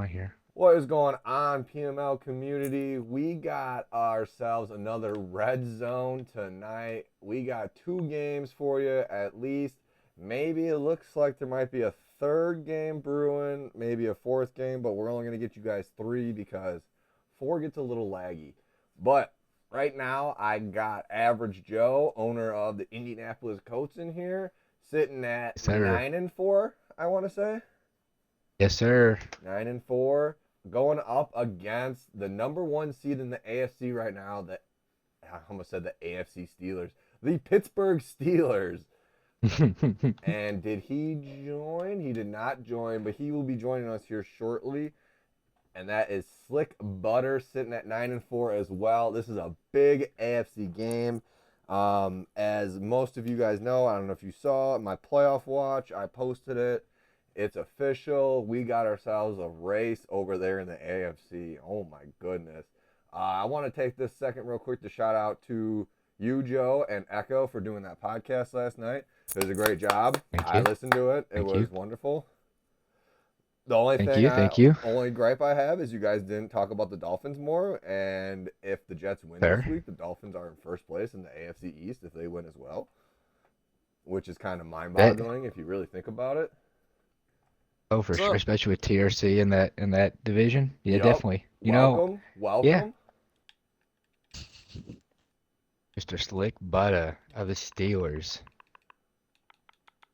on here? What is going on, PML community? We got ourselves another red zone tonight. We got 2 games for you at least. Maybe it looks like there might be a third game brewing, maybe a fourth game, but we're only going to get you guys 3 because 4 gets a little laggy. But right now, I got Average Joe, owner of the Indianapolis Colts, in here, sitting at Yes, sir. 9-4, I want to say. Yes, sir. 9-4, going up against the number 1 seed in the AFC right now. I almost said the AFC Steelers, the Pittsburgh Steelers. And did he join? He did not join, but he will be joining us here shortly. And that is Slick Butter sitting at 9-4 as well. This is a big AFC game. As most of you guys know, I don't know if you saw my playoff watch. I posted it. It's official. We got ourselves a race over there in the AFC. Oh my goodness. I want to take this second real quick to shout out to you, Joe, and Echo for doing that podcast last night. It was a great job. Thank I you. listened to it. It Thank you. was wonderful. The only Thank thing you. Thank you. only gripe I have is you guys didn't talk about the Dolphins more. And if the Jets win this Fair. week, the Dolphins are in first place in the AFC East if they win as well, which is kind of Bet. mind-boggling if you really think about it. Oh, for What's sure. up? Especially with TRC in that division. Yeah, Yup. definitely. Welcome, Yeah, welcome. Mr. Slick Butter of the Steelers.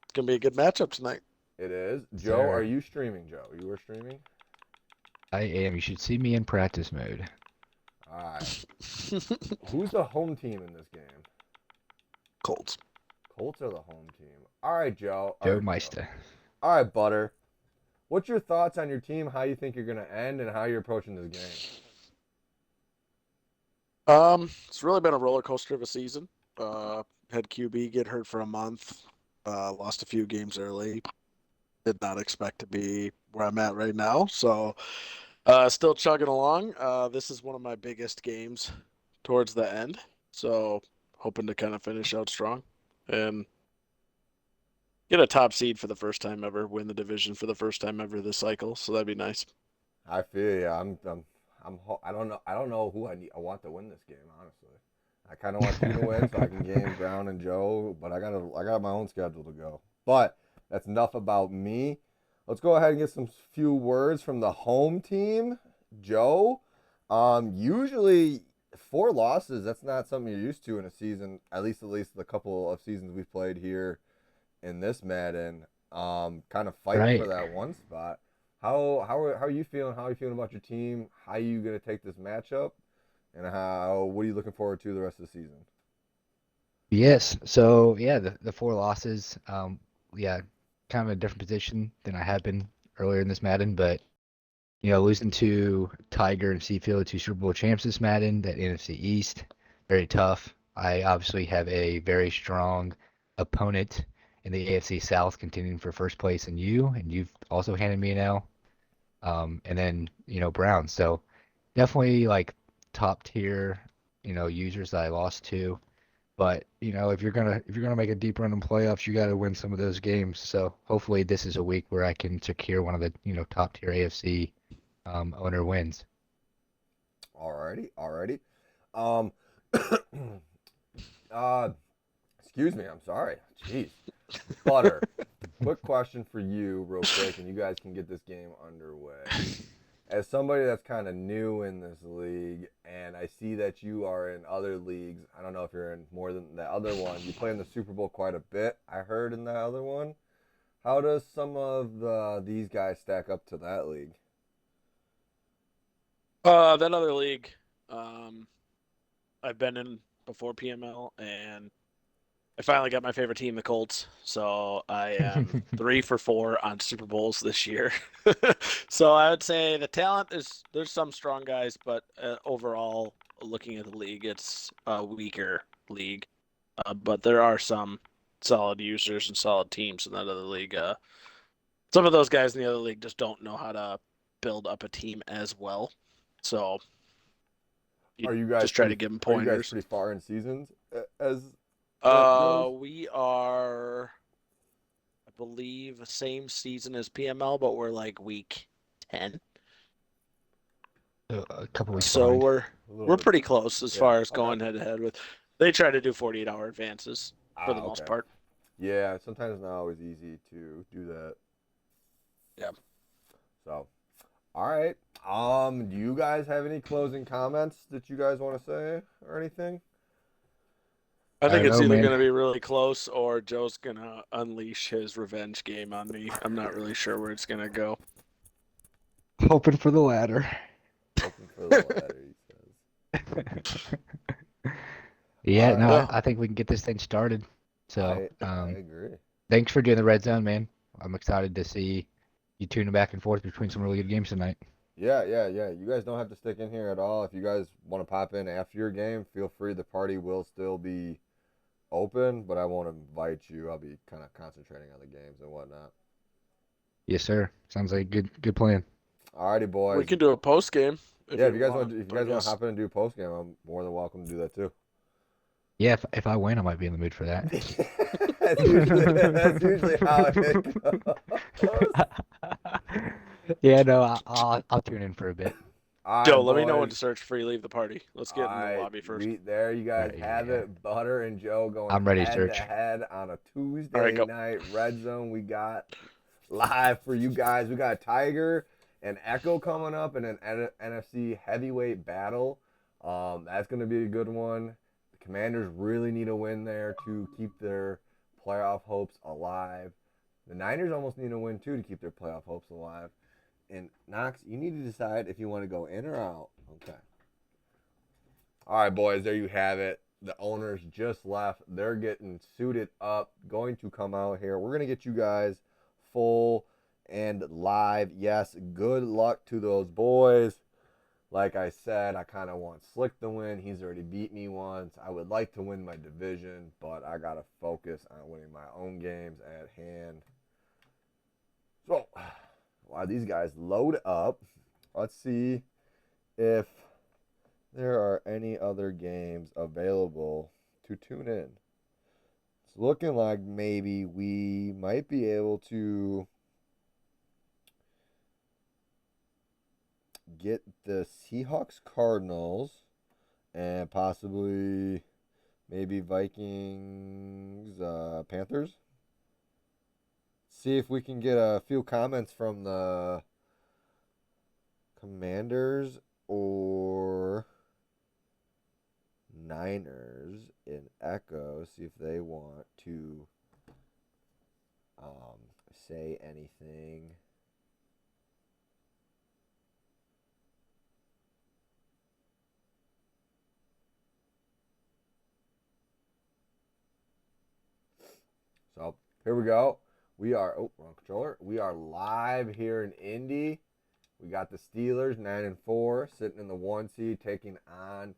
It's gonna be a good matchup tonight. It is. Yes, Joe, are sir. you streaming, Joe? You were streaming? I am. You should see me in practice mode. All right. Who's the home team in this game? Colts. Colts are the home team. All right, Joe. Joe Meister. All right, Butter. What's your thoughts on your team, how you think you're going to end, and how you're approaching this game? It's really been a roller coaster of a season. Had QB get hurt for a month. Lost a few games early. Did not expect to be where I'm at right now. So, still chugging along. This is one of my biggest games towards the end. So, hoping to kind of finish out strong and get a top seed for the first time ever, win the division for the first time ever this cycle. So that'd be nice. I feel you. I don't know who I want to win this game, honestly. I kind of want you to win so I can game Brown and Joe, but I got my own schedule to go. But that's enough about me. Let's go ahead and get some few words from the home team, Joe. Usually 4 losses. That's not something you're used to in a season. At least the couple of seasons we've played here in this Madden. Kind of fighting for Right. that one spot. How are you feeling? How are you feeling about your team? How are you gonna take this matchup? And what are you looking forward to the rest of the season? Yes. So yeah, the 4 losses. Yeah, kind of a different position than I have been earlier in this Madden, but losing to Tiger and Seafield, 2 Super Bowl champs this Madden, that NFC East, very tough. I obviously have a very strong opponent in the AFC South contending for first place in you, and you've also handed me an L. And then, Browns. So definitely like top tier, users that I lost to. But, if you're gonna make a deep run in playoffs, you gotta win some of those games. So hopefully this is a week where I can secure one of the, top tier AFC owner wins. Alrighty. Um, uh, excuse me. I'm sorry. Jeez. Butter. Quick question for you, real quick, and you guys can get this game underway. As somebody that's kind of new in this league, and I see that you are in other leagues, I don't know if you're in more than the other one. You play in the Super Bowl quite a bit, I heard, in that other one. How does some of these guys stack up to that league? That other league, um, I've been in before PML, and I finally got my favorite team, the Colts. So I am 3 for 4 on Super Bowls this year. So I would say the talent is there's some strong guys, but overall, looking at the league, it's a weaker league. But there are some solid users and solid teams in that other league. Some of those guys in the other league just don't know how to build up a team as well. So you Are you guys just try to pretty? give them Are you guys pointers. pretty far in seasons as that goes? We are, I believe, the same season as PML, but we're like week 10. a couple weeks So behind. A we're little bit pretty behind. close as Yeah. far as Okay. going head to head with. They try to do 48-hour advances for the most Okay. part. Yeah. Sometimes not always easy to do that. Yeah. So, all right. Do you guys have any closing comments that you guys want to say or anything? I I think don't it's know, either man. going to be really close or Joe's going to unleash his revenge game on me. I'm not really sure where it's going to go. Hoping for the latter. Hoping for the latter, he says. Yeah, All no, right. Yeah. I think we can get this thing started. So, I agree. thanks for doing the red zone, man. I'm excited to see you tuning back and forth between some really good games tonight. Yeah. You guys don't have to stick in here at all. If you guys want to pop in after your game, feel free. The party will still be open, but I won't invite you. I'll be kind of concentrating on the games and whatnot. Yes, sir. Sounds like a good plan. Alrighty, We boys. can do a post game if Yeah, you want, if you I guys want to guess. hop in and do a post game, I'm more than welcome to do that too. Yeah, if I win, I might be in the mood for that. That's usually how it goes. Yeah, no, I'll tune in for a bit. All right, Joe, let me know when boys. to search before you leave the party. Let's All get in the right, lobby first. we there. You guys have Yeah, it. Butter and Joe going I'm ready, head to Search. head on a All right, Tuesday go. night red zone. We got live for you guys. We got Tiger and Echo coming up in an NFC heavyweight battle. That's going to be a good one. The Commanders really need a win there to keep their playoff hopes alive. The Niners almost need a win too to keep their playoff hopes alive. And Knox, you need to decide if you want to go in or out. Okay. All right, boys, there you have it. The owners just left. They're getting suited up, going to come out here. We're going to get you guys full and live. Yes, good luck to those boys. Like I said, I kind of want Slick to win. He's already beat me once. I would like to win my division, but I got to focus on winning my own games at hand. So, while these guys load up, let's see if there are any other games available to tune in. It's looking like maybe we might be able to get the Seahawks Cardinals and possibly maybe Vikings Panthers. See if we can get a few comments from the Commanders or Niners in Echo. See if they want to say anything. So here we go. We are wrong controller. We are live here in Indy. We got the Steelers 9-4 sitting in the 1 seed, taking on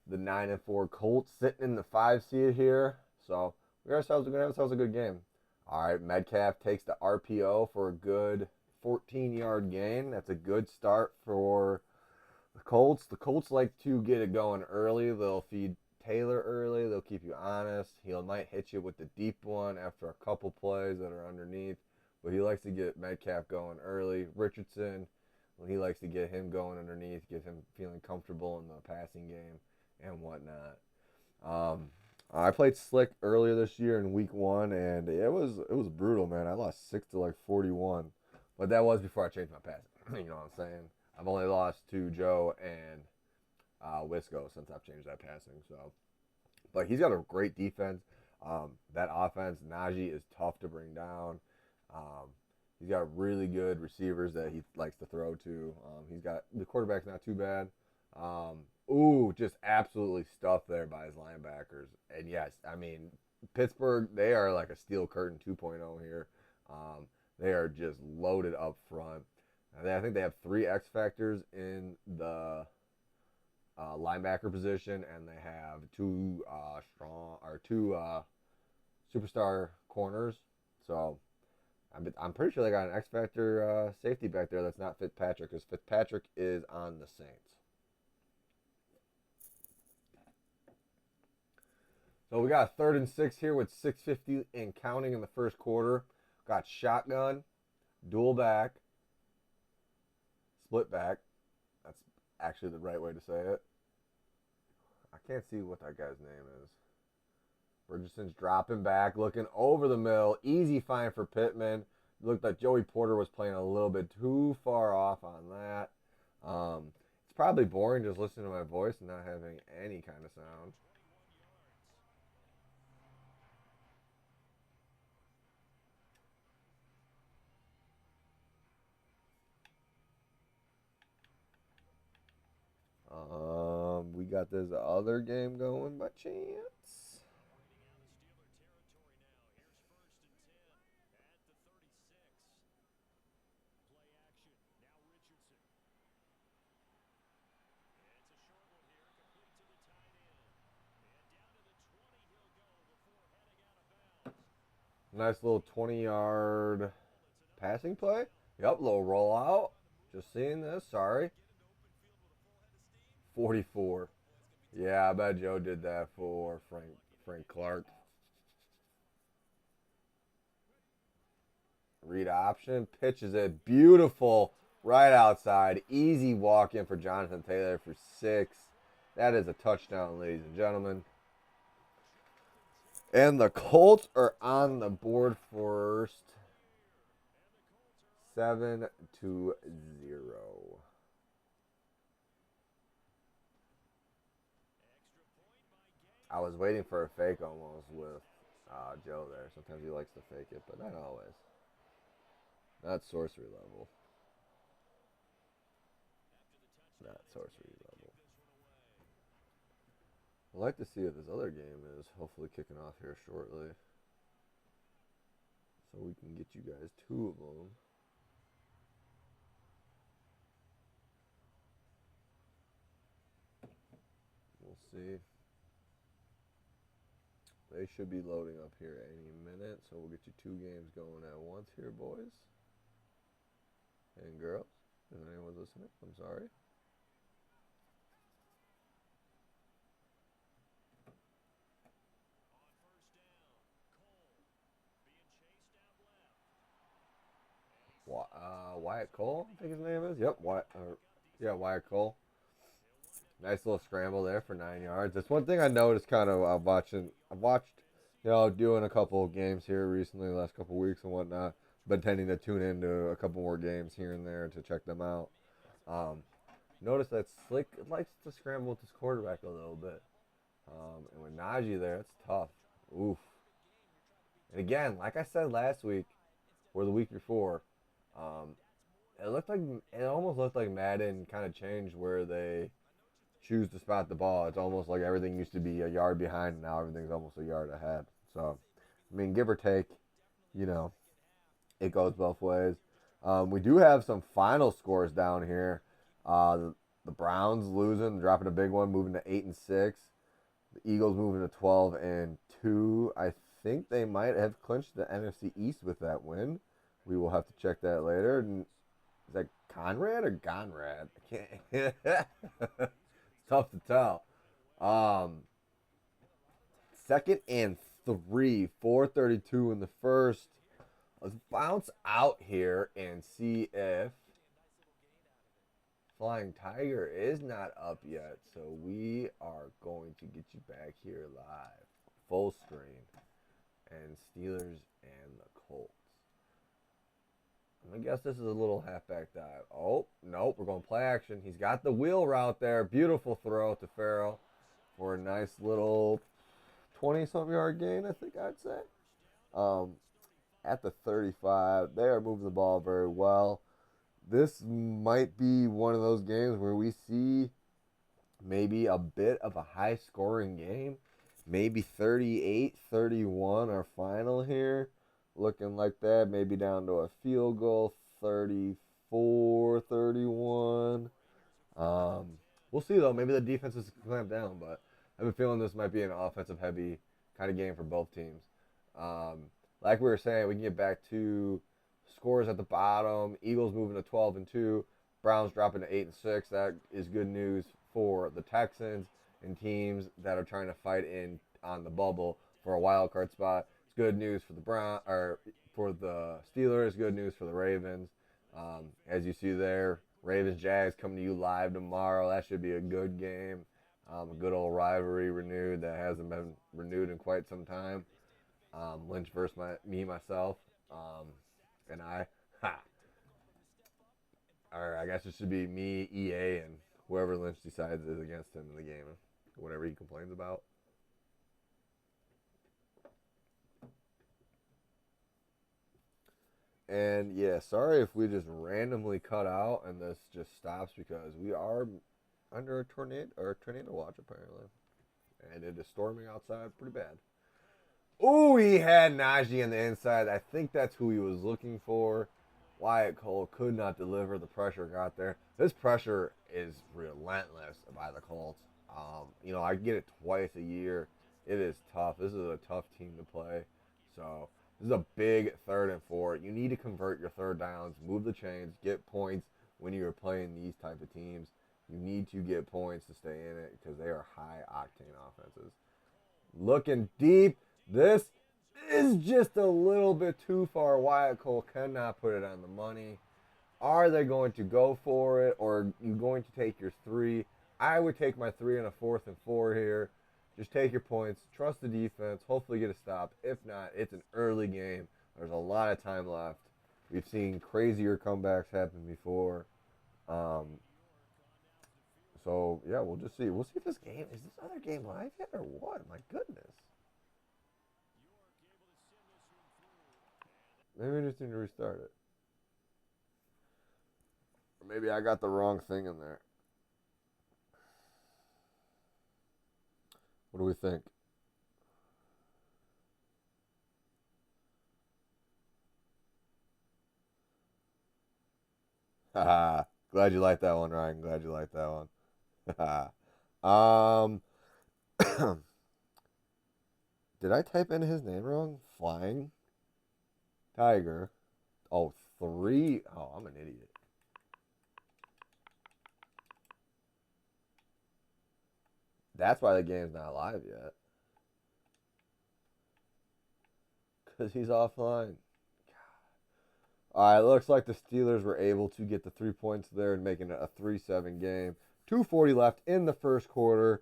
the 9-4 Colts sitting in the 5 seed here. So we're gonna have ourselves a good game. All right, Metcalf takes the RPO for a good 14-yard gain. That's a good start for the Colts. The Colts like to get it going early. They'll feed Taylor early. They'll keep you honest. He might hit you with the deep one after a couple plays that are underneath. But he likes to get Metcalf going early. Richardson, when he likes to get him going underneath, get him feeling comfortable in the passing game and whatnot. I played Slick earlier this year in week 1, and it was brutal, man. I lost 6 to like 41, but that was before I changed my passing. You know what I'm saying? I've only lost to Joe and Wisco since I've changed that passing. So, but he's got a great defense. That offense, Najee is tough to bring down. He's got really good receivers that he likes to throw to. He's got the quarterback's not too bad. Just absolutely stuffed there by his linebackers. And yes, I mean Pittsburgh, they are like a steel curtain 2.0 here. They are just loaded up front. I think they have 3 X factors in the linebacker position, and they have 2 two superstar corners. So I'm pretty sure they got an X factor safety back there that's not Fitzpatrick, because Fitzpatrick is on the Saints. So we got a 3rd and 6 here with 6:50 and counting in the first quarter. Got shotgun, dual back, split back. That's actually the right way to say it. I can't see what that guy's name is. Richardson's dropping back, looking over the middle. Easy find for Pittman. Looked like Joey Porter was playing a little bit too far off on that. It's probably boring just listening to my voice and not having any kind of sound. We got this other game going by chance. Nice little 20-yard passing play. Yep, little rollout. Just seeing this. Sorry. 44. Yeah, I bet Joe did that for Frank Clark. Read option. Pitches it. Beautiful. Right outside. Easy walk in for Jonathan Taylor for 6. That is a touchdown, ladies and gentlemen. And the Colts are on the board first. 7-0. I was waiting for a fake almost with Joe there. Sometimes he likes to fake it, but not always. Not sorcery level. Not sorcery level. I'd like to see what this other game is. Hopefully kicking off here shortly. So we can get you guys 2 of them. We'll see. They should be loading up here any minute, so we'll get you 2 games going at once here, boys and girls. If anyone's listening, I'm sorry. Wyatt Cole, I think his name is. Yep, Wyatt Cole. Nice little scramble there for 9 yards. That's one thing I noticed kind of I've watched, doing a couple of games here recently, the last couple of weeks and whatnot. Been tending to tune into a couple more games here and there to check them out. Notice that Slick likes to scramble with his quarterback a little bit. And with Najee there, it's tough. Oof. And again, like I said last week or the week before, it almost looked like Madden kind of changed where they choose to spot the ball. It's almost like everything used to be a yard behind, and now everything's almost a yard ahead. So, I mean, give or take, it goes both ways. We do have some final scores down here. The Browns losing, dropping a big one, moving to 8-6. The Eagles moving to 12-2. I think they might have clinched the NFC East with that win. We will have to check that later. And is that Conrad or Gonrad? I can't. It's tough to tell. 2nd and 3, 4:32 in the first. Let's bounce out here and see if Flying Tiger is not up yet. So we are going to get you back here live, full screen, and Steelers and the Colts. I guess this is a little halfback dive. Oh, nope, we're going play action. He's got the wheel route there. Beautiful throw to Farrell for a nice little 20-something yard gain, I think I'd say. At the 35, they are moving the ball very well. This might be one of those games where we see maybe a bit of a high-scoring game. Maybe 38-31 our final here. Looking like that, maybe down to a field goal, 34-31. We'll see, though. Maybe the defense is clamped down, but I have a feeling this might be an offensive-heavy kind of game for both teams. Like we were saying, we can get back to scores at the bottom. Eagles moving to 12-2. Browns dropping to 8-6. That is good news for the Texans and teams that are trying to fight in on the bubble for a wild card spot. Good news for for the Steelers. Good news for the Ravens. As you see there, Ravens Jags coming to you live tomorrow. That should be a good game. A good old rivalry renewed that hasn't been renewed in quite some time. Lynch versus myself, and I. Ha. Or I guess it should be me, EA, and whoever Lynch decides is against him in the game, whatever he complains about. And yeah, sorry if we just randomly cut out and this just stops because we are under a tornado watch apparently, and it is storming outside pretty bad. Oh, he had Najee on the inside. I think that's who he was looking for. Wyatt Cole could not deliver. The pressure got there. This pressure is relentless by the Colts. I get it twice a year. It is tough. This is a tough team to play. So this is a big 3rd and 4. You need to convert your third downs, move the chains, get points when you're playing these type of teams. You need to get points to stay in it because they are high octane offenses. Looking deep. This is just a little bit too far. Wyatt Cole cannot put it on the money. Are they going to go for it, or are you going to take your 3? I would take my 3 on a 4th and 4 here. Just take your points. Trust the defense. Hopefully get a stop. If not, it's an early game. There's a lot of time left. We've seen crazier comebacks happen before. So, yeah, we'll just see. We'll see if this game, is this other game live yet or what? My goodness. Maybe we just need to restart it. Or maybe I got the wrong thing in there. What do we think? Haha. Glad you liked that one, Ryan. Glad you liked that one. um, did I type in his name wrong? Flying Tiger. Oh, 3. Oh, I'm an idiot. That's why the game's not live yet. Because he's offline. All right, looks like the Steelers were able to get the 3 points there and making it a 3-7 game. 2:40 left in the first quarter.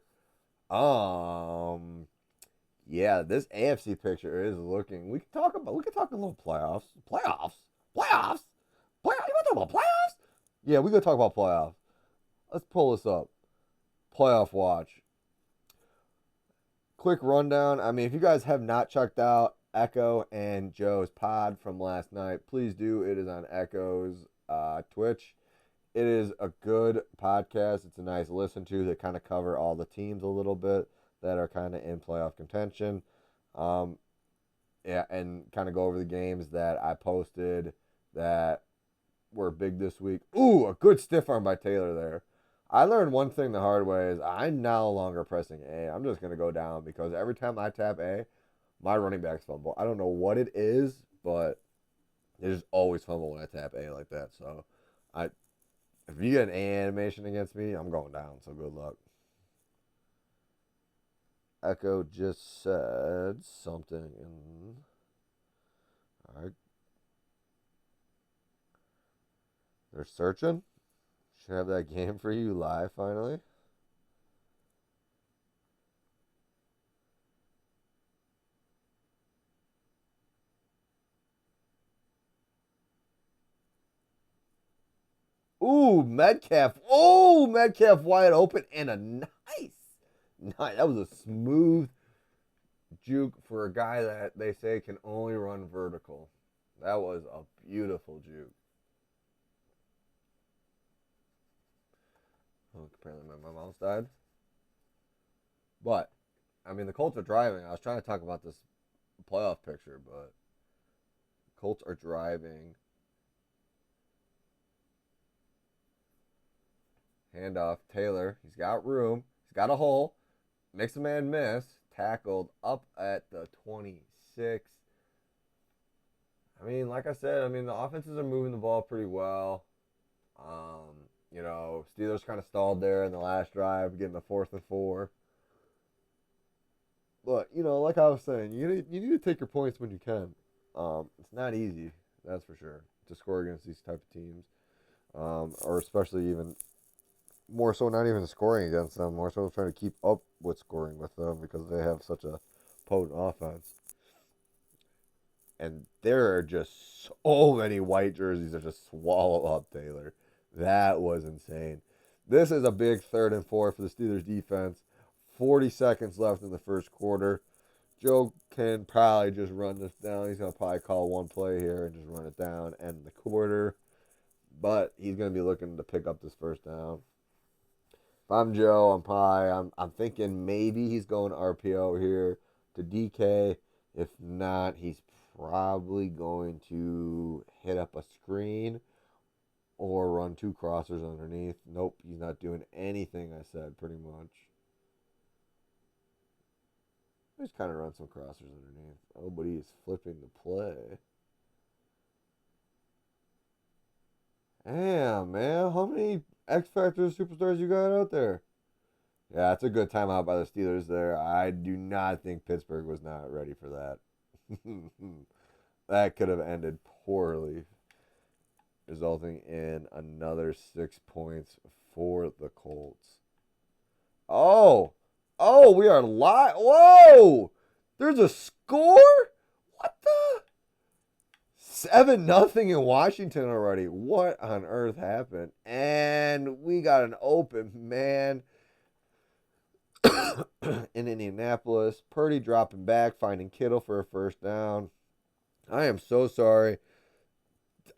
Yeah, this AFC picture is looking. We can talk a little playoffs. Playoffs. You want to talk about playoffs? Yeah, we gonna talk about playoffs. Let's pull this up. Playoff watch. Quick rundown. I mean, if you guys have not checked out Echo and Joe's pod from last night, please do. It is on Echo's Twitch. It is a good podcast. It's a nice listen to. They kind of cover all the teams a little bit that are kind of in playoff contention. Yeah, and kind of go over the games that I posted that were big this week. Ooh, a good stiff arm by Taylor there. I learned one thing the hard way is I'm no longer pressing A. I'm just going to go down because every time I tap A, my running backs fumble. I don't know what it is, but they just always fumble when I tap A like that. So if you get an A animation against me, I'm going down. So good luck. Echo just said something in. All right. They're searching. Should have that game for you live finally. Ooh, Metcalf. Oh, Metcalf wide open and a nice. That was a smooth juke for a guy that they say can only run vertical. That was a beautiful juke. Oh, apparently my mouse died. But, I mean, the Colts are driving. I was trying to talk about this playoff picture, but Colts are driving. Handoff. Taylor. He's got room. He's got a hole. Makes a man miss. Tackled up at the 26. I mean, like I said, the offenses are moving the ball pretty well. Steelers kind of stalled there in the last drive, getting the 4th and 4. But, like I was saying, you need to take your points when you can. It's not easy, that's for sure, to score against these type of teams. or especially even more so not even scoring against them, more so trying to keep up with scoring with them because they have such a potent offense. And there are just so many white jerseys that just swallow up Taylor. That was insane. This is a big 3rd and 4 for the Steelers defense. 40 seconds left in the first quarter. Joe can probably just run this down. He's going to probably call one play here and just run it down, end the quarter. But he's going to be looking to pick up this first down. If I'm Joe, I'm thinking maybe he's going RPO here to DK. If not, he's probably going to hit up a screen or run 2 crossers underneath. Nope, he's not doing anything I said pretty much. He's kind of run some crossers underneath. Oh, but he's flipping the play. Damn, man. How many X Factor superstars you got out there? Yeah, it's a good timeout by the Steelers there. I do not think Pittsburgh was not ready for that. That could have ended poorly, resulting in another 6 points for the Colts. Oh, we are live. Whoa, there's a score. What the? 7-0 in Washington already. What on earth happened? And we got an open man in Indianapolis. Purdy dropping back, finding Kittle for a first down. I am so sorry.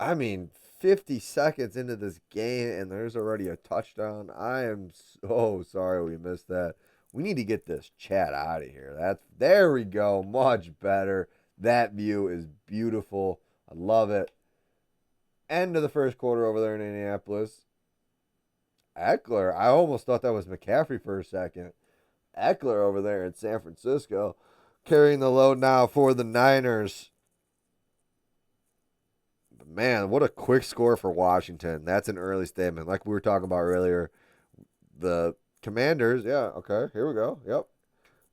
I mean, 50 seconds into this game, and there's already a touchdown. I am so sorry we missed that. We need to get this chat out of here. There we go. Much better. That view is beautiful. I love it. End of the first quarter over there in Indianapolis. Eckler, I almost thought that was McCaffrey for a second. Eckler over there in San Francisco, carrying the load now for the Niners. But man, what a quick score for Washington. That's an early statement. Like we were talking about earlier, the Commanders, yeah, okay, here we go. Yep.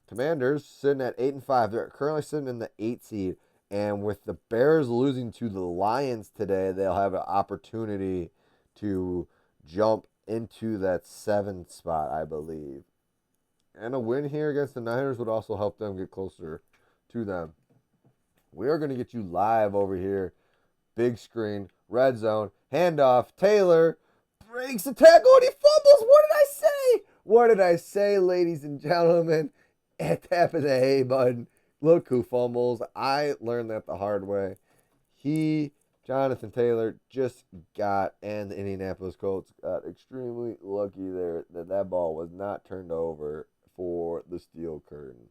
Commanders sitting at 8-5. They're currently sitting in the 8 seed. And with the Bears losing to the Lions today, they'll have an opportunity to jump into that 7th spot, I believe. And a win here against the Niners would also help them get closer to them. We are going to get you live over here. Big screen, red zone, handoff. Taylor breaks the tackle and he fumbles. What did I say? What did I say, ladies and gentlemen? Tapping the A button. Look who fumbles. I learned that the hard way. Jonathan Taylor, just and the Indianapolis Colts got extremely lucky there that ball was not turned over for the steel curtain.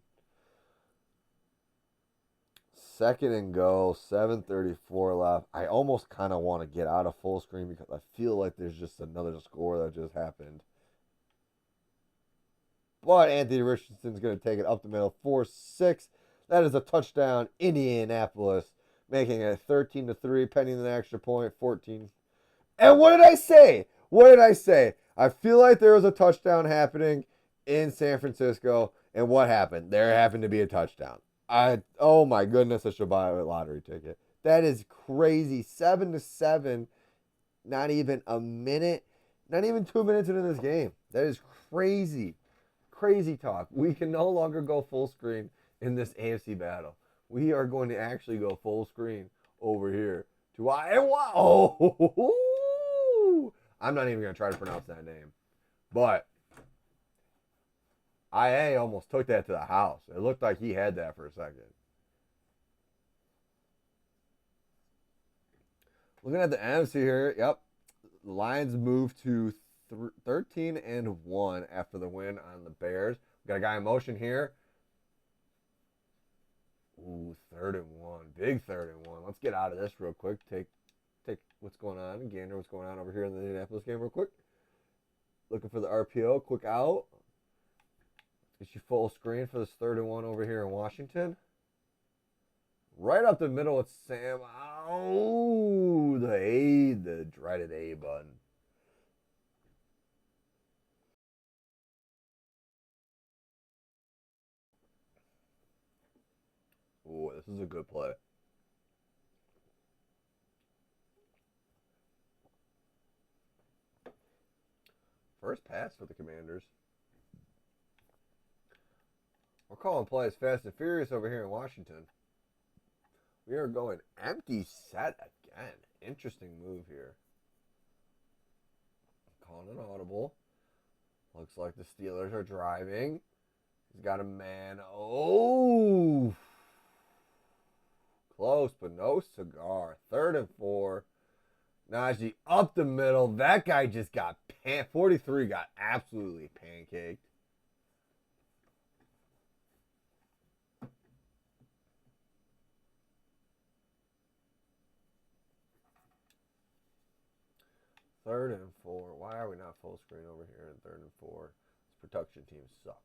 2nd and goal, 7:34 left. I almost kind of want to get out of full screen because I feel like there's just another score that just happened. But Anthony Richardson's going to take it up the middle, 4-6. That is a touchdown, Indianapolis, making it 13-3, pending an extra point, 14. And what did I say? I feel like there was a touchdown happening in San Francisco, and what happened? There happened to be a touchdown. Oh my goodness, I should buy a lottery ticket. That is crazy. 7-7, not even a minute, not even 2 minutes into this game. That is crazy. Crazy talk. We can no longer go full screen in this AFC battle. We are going to actually go full screen over here to I'm not even going to try to pronounce that name. But IA almost took that to the house. It looked like he had that for a second. Looking at the NFC here, yep. The Lions moved to 13-1 after the win on the Bears. We got a guy in motion here. Ooh, 3rd and 1. Big 3rd and 1. Let's get out of this real quick. Take what's going on. Gander, what's going on over here in the Indianapolis game real quick. Looking for the RPO. Quick out. Get you full screen for this 3rd and 1 over here in Washington. Right up the middle with Sam. Oh, the dreaded A button. Oh, this is a good play. First pass for the Commanders. We're calling plays fast and furious over here in Washington. We are going empty set again. Interesting move here. Calling an audible. Looks like the Steelers are driving. He's got a man. Oh! Close, but no cigar. 3rd and 4. Najee up the middle. That guy just got 43 got absolutely pancaked. Third and 4. Why are we not full screen over here in 3rd and 4? This production team sucks.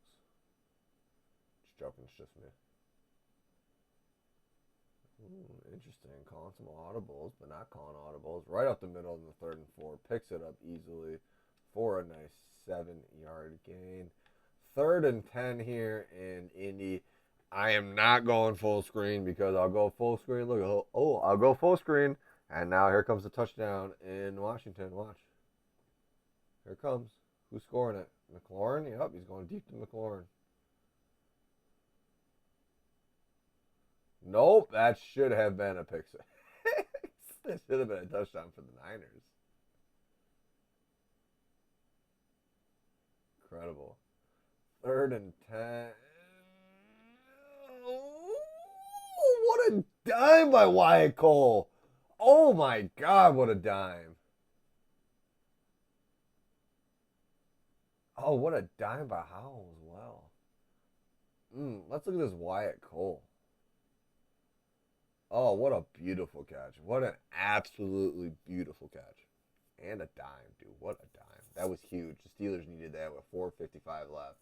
Just joking, it's just me. Interesting. Calling some audibles, but not calling audibles. Right up the middle in the 3rd and 4. Picks it up easily for a nice 7-yard gain. 3rd and 10 here in Indy. I am not going full screen because I'll go full screen. Look, I'll go full screen. And now here comes the touchdown in Washington. Watch. Here it comes. Who's scoring it? McLaurin? Yep, he's going deep to McLaurin. Nope, that should have been a pick six. That should have been a touchdown for the Niners. Incredible. 3rd and 10. Oh, what a dime by Wyatt Cole. Oh my God, what a dime. Oh, what a dime by Howell as well. Let's look at this Wyatt Cole. Oh, what a beautiful catch. What an absolutely beautiful catch. And a dime, dude. What a dime. That was huge. The Steelers needed that with 4:55 left.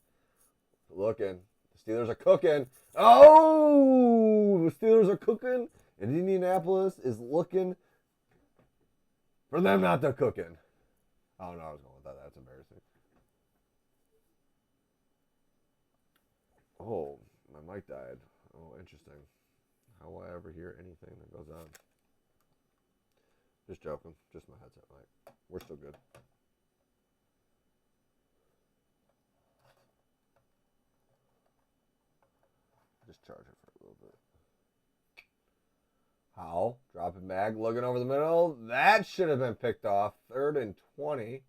Looking. The Steelers are cooking. Oh! The Steelers are cooking. And Indianapolis is looking for them not to cooking. I don't know I was going with that. That's embarrassing. Oh, my mic died. Oh, interesting. How will I ever hear anything that goes on? Just joking. Just my headset mic. We're still good. Just charge it for a little bit. Howell, dropping back, looking over the middle. That should have been picked off. 3rd and 20.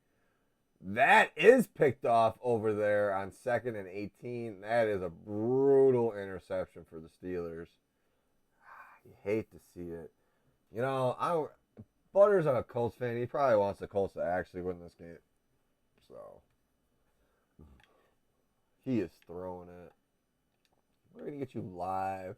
That is picked off over there on 2nd and 18. That is a brutal interception for the Steelers. You hate to see it. You know, Butter's a Colts fan. He probably wants the Colts to actually win this game. So, he is throwing it. We're going to get you live.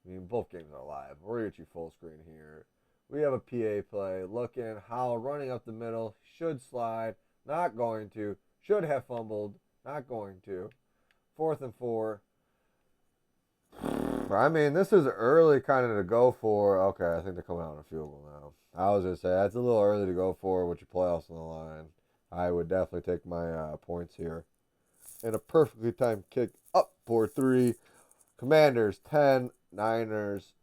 I mean, both games are live. We're going to get you full screen here. We have a PA play. Looking, Howell running up the middle. Should slide. Not going to. Should have fumbled. Not going to. 4th and 4. I mean, this is early kind of to go for. Okay, I think they're coming out on a field goal now. I was going to say, that's a little early to go for with your playoffs on the line. I would definitely take my points here. And a perfectly timed kick up for 3. Commanders 10, Niners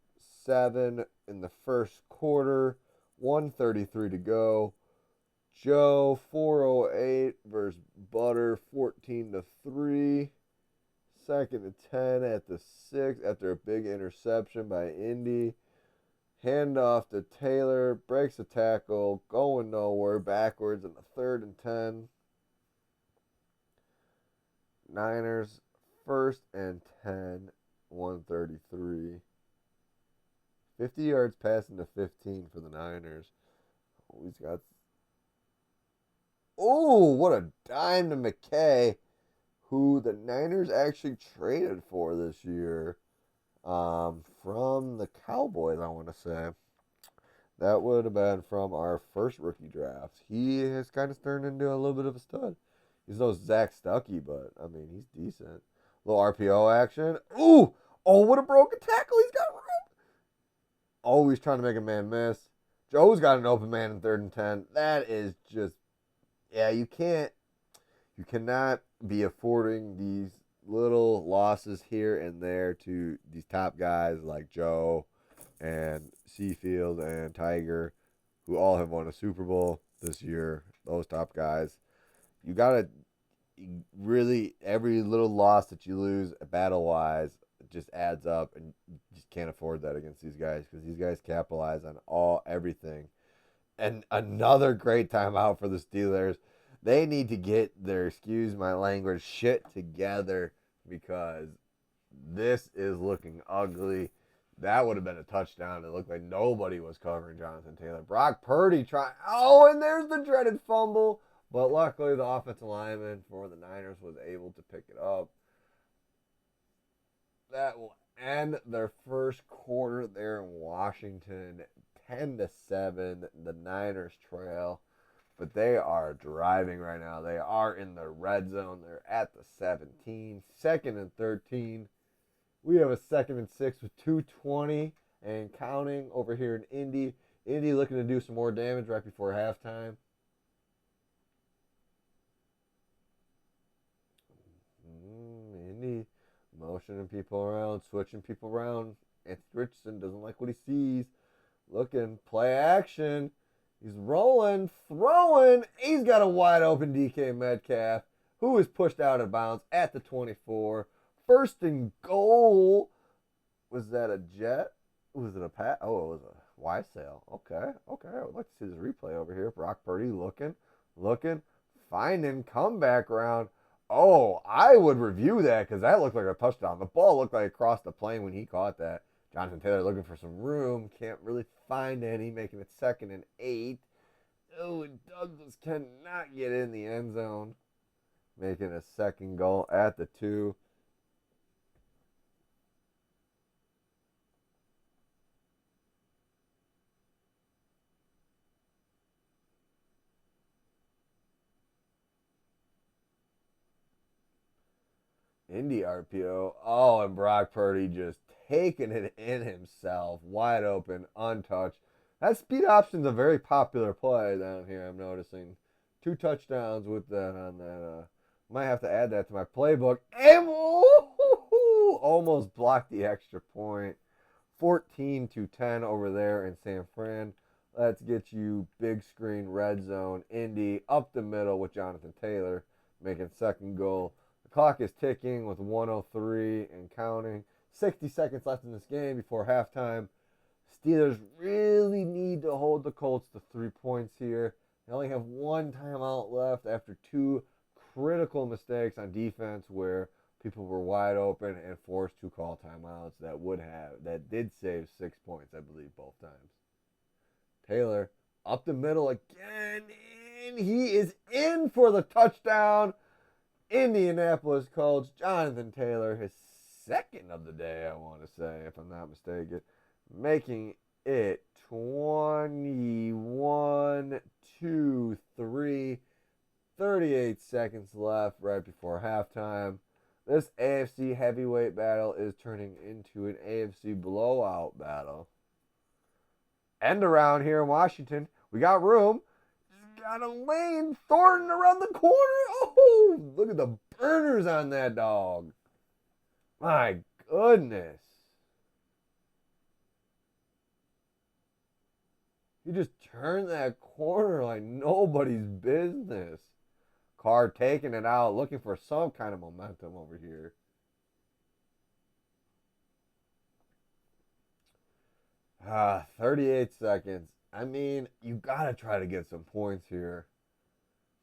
7 in the first quarter. 1:33 to go. Joe 408 versus Butter 14-3. 2nd and 10 at the 6 after a big interception by Indy. Handoff to Taylor, breaks a tackle, going nowhere, backwards in the 3rd and 10. Niners 1st and 10, 133. 50 yards passing to 15 for the Niners. Oh, he's got. Oh, what a dime to McKay, who the Niners actually traded for this year from the Cowboys, I want to say. That would have been from our first rookie draft. He has kind of turned into a little bit of a stud. He's no Zach Stuckey, but, I mean, he's decent. Little RPO action. Ooh! Oh, what a broken tackle. He's got room. Oh, he's trying to make a man miss. Joe's got an open man in 3rd and 10. That is just, yeah, you cannot be affording these little losses here and there to these top guys like Joe and Seafield and Tiger, who all have won a Super Bowl this year. Those top guys. You gotta really, every little loss that you lose battle wise just adds up, and you just can't afford that against these guys because these guys capitalize on everything. And another great timeout for the Steelers. They need to get their, excuse my language, shit together because this is looking ugly. That would have been a touchdown. It looked like nobody was covering Jonathan Taylor. Brock Purdy trying. Oh, and there's the dreaded fumble. But luckily, the offensive lineman for the Niners was able to pick it up. That will end their first quarter there in Washington, 10-7. The Niners trail, but they are driving right now. They are in the red zone. They're at the 17, 2nd and 13. We have a 2nd and 6 with 2:20 and counting over here in Indy. Indy looking to do some more damage right before halftime. Indy motioning people around, switching people around. Anthony Richardson doesn't like what he sees. Looking, play action. He's rolling, throwing. He's got a wide open DK Metcalf, who is pushed out of bounds at the 24. 1st and goal. Was that a jet? Was it a pat? Oh, it was a Y sail. Okay. I would like to see this replay over here. Brock Purdy looking, finding comeback round. Oh, I would review that because that looked like a touchdown. The ball looked like it crossed the plane when he caught that. Jonathan Taylor looking for some room. Can't really find any, making it 2nd and 8. Oh, and Douglas cannot get in the end zone. Making a 2nd goal at the 2. Indy RPO. Oh, and Brock Purdy just taking it in himself. Wide open, untouched. That speed option's a very popular play down here, I'm noticing. 2 touchdowns with that on that. Might have to add that to my playbook. And almost blocked the extra point. 14-10 over there in San Fran. Let's get you big screen red zone. Indy up the middle with Jonathan Taylor making 2nd goal. Clock is ticking with 1:03 and counting. 60 seconds left in this game before halftime. Steelers really need to hold the Colts to 3 points here. They only have 1 timeout left after 2 critical mistakes on defense where people were wide open and forced to call timeouts that did save 6 points, I believe, both times. Taylor up the middle again, and he is in for the touchdown. Indianapolis Colts, Jonathan Taylor, his 2nd of the day, I want to say, if I'm not mistaken, making it 21-3, 38 seconds left right before halftime. This AFC heavyweight battle is turning into an AFC blowout battle. End around here in Washington. We got room. Got a lane. Thornton around the corner. Oh, look at the burners on that dog. My goodness. He just turned that corner like nobody's business. Carr taking it out, looking for some kind of momentum over here. 38 seconds. I mean, you got to try to get some points here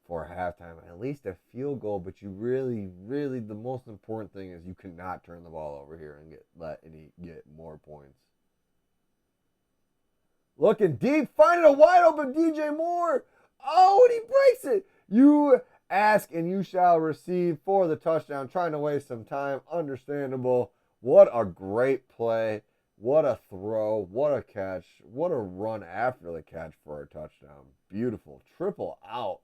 for halftime. At least a field goal, but you really, the most important thing is you cannot turn the ball over here and get more points. Looking deep, finding a wide open DJ Moore. Oh, and he breaks it. You ask and you shall receive for the touchdown. Trying to waste some time. Understandable. What a great play. What a throw. What a catch. What a run after the catch for a touchdown. Beautiful. Triple out.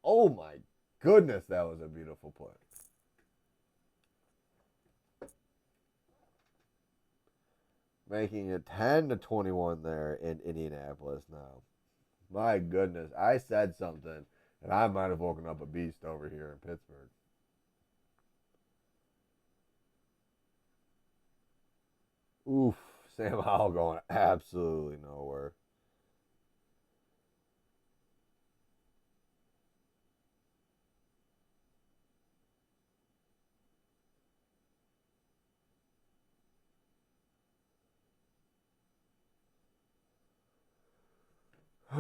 Oh my goodness, that was a beautiful play. Making it 10-21 there in Indianapolis now. My goodness, I said something, and I might have woken up a beast over here in Pittsburgh. Oof, Sam Howell going absolutely nowhere. See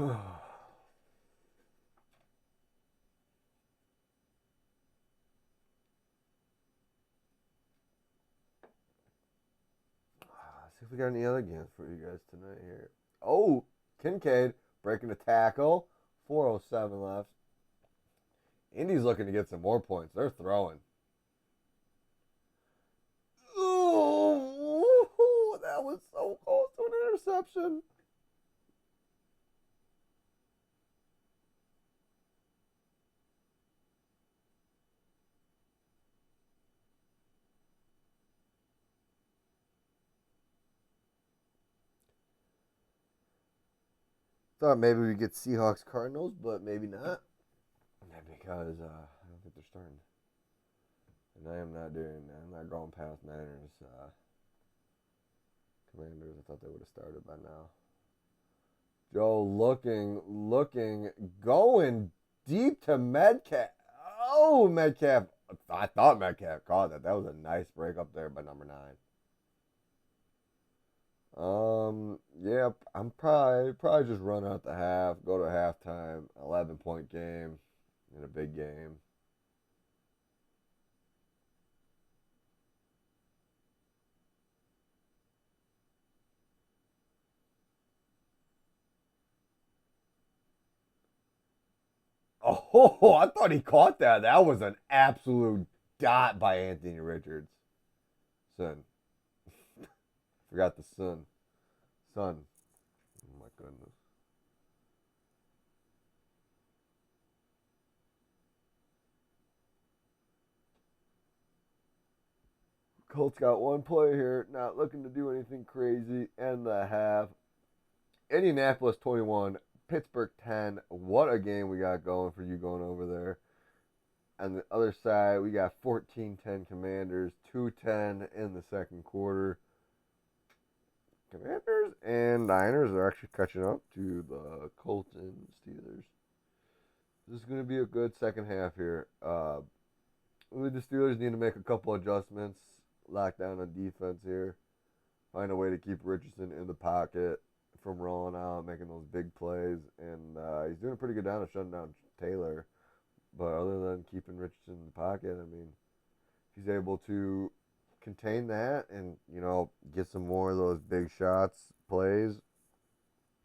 if we got any other games for you guys tonight here. Oh, Kincaid breaking a tackle. 4:07 left. Indy's looking to get some more points. They're throwing. Ooh, that was so close to an interception. Thought maybe we get Seahawks Cardinals, but maybe not. Because I don't think they're starting. And I am not doing. I'm not going past Niners. Commanders. I thought they would have started by now. Joe looking, going deep to Metcalf. Oh, Metcalf. I thought Metcalf caught that. That was a nice break up there by number 9. Yeah, I'm probably just run out the half, go to halftime, 11-point game in a big game. Oh, I thought he caught that. That was an absolute dot by Anthony Richards. Son. Forgot the son. Son. Oh my goodness. Colts got one play here. Not looking to do anything crazy. End the half. Indianapolis 21. Pittsburgh 10. What a game we got going for you going over there. On the other side, we got 14-10 Commanders, 2-10 in the second quarter. Commanders and Niners are actually catching up to the Colts and Steelers. This is going to be a good second half here. Really, the Steelers need to make a couple adjustments, lock down on defense here, find a way to keep Richardson in the pocket from rolling out, making those big plays, and he's doing a pretty good job of shutting down Taylor. But other than keeping Richardson in the pocket, I mean, if he's able to contain that and, get some more of those big shots, plays,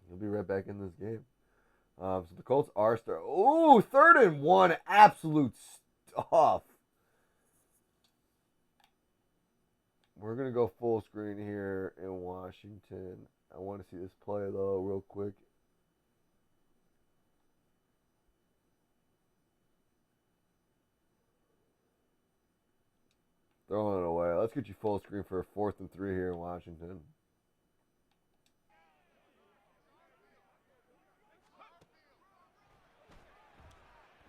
he'll be right back in this game. So the Colts are starting. Ooh, 3rd and 1, absolute stuff. We're going to go full screen here in Washington. I want to see this play, though, real quick. Throwing it away. Let's get you full screen for a 4th and 3 here in Washington.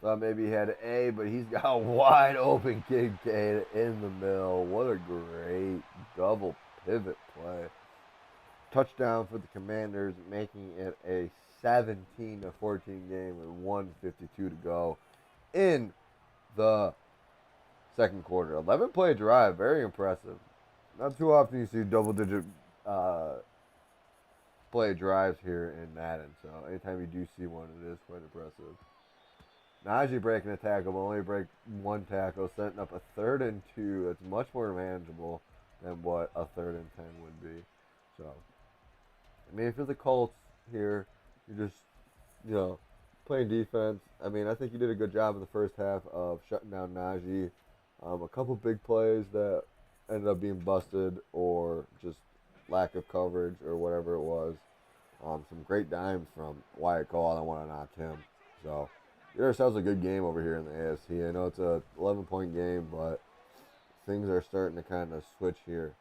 Thought maybe he had A, but he's got wide open Kincaid in the middle. What a great double pivot play. Touchdown for the Commanders, making it a 17-14 game with 1:52 to go in the second quarter. 11-play drive, very impressive. Not too often you see double-digit play drives here in Madden, so anytime you do see one, it is quite impressive. Najee breaking a tackle, but only break one tackle, setting up a 3rd and 2. That's much more manageable than what a 3rd and 10 would be. So, I mean, if you're the Colts here, you're just, playing defense. I mean, I think you did a good job in the first half of shutting down Najee. A couple big plays that ended up being busted or just lack of coverage or whatever it was. Some great dimes from Wyatt Cole. I don't want to knock him. So, get ourselves a good game over here in the AFC. I know it's a 11-point game, but things are starting to kind of switch here.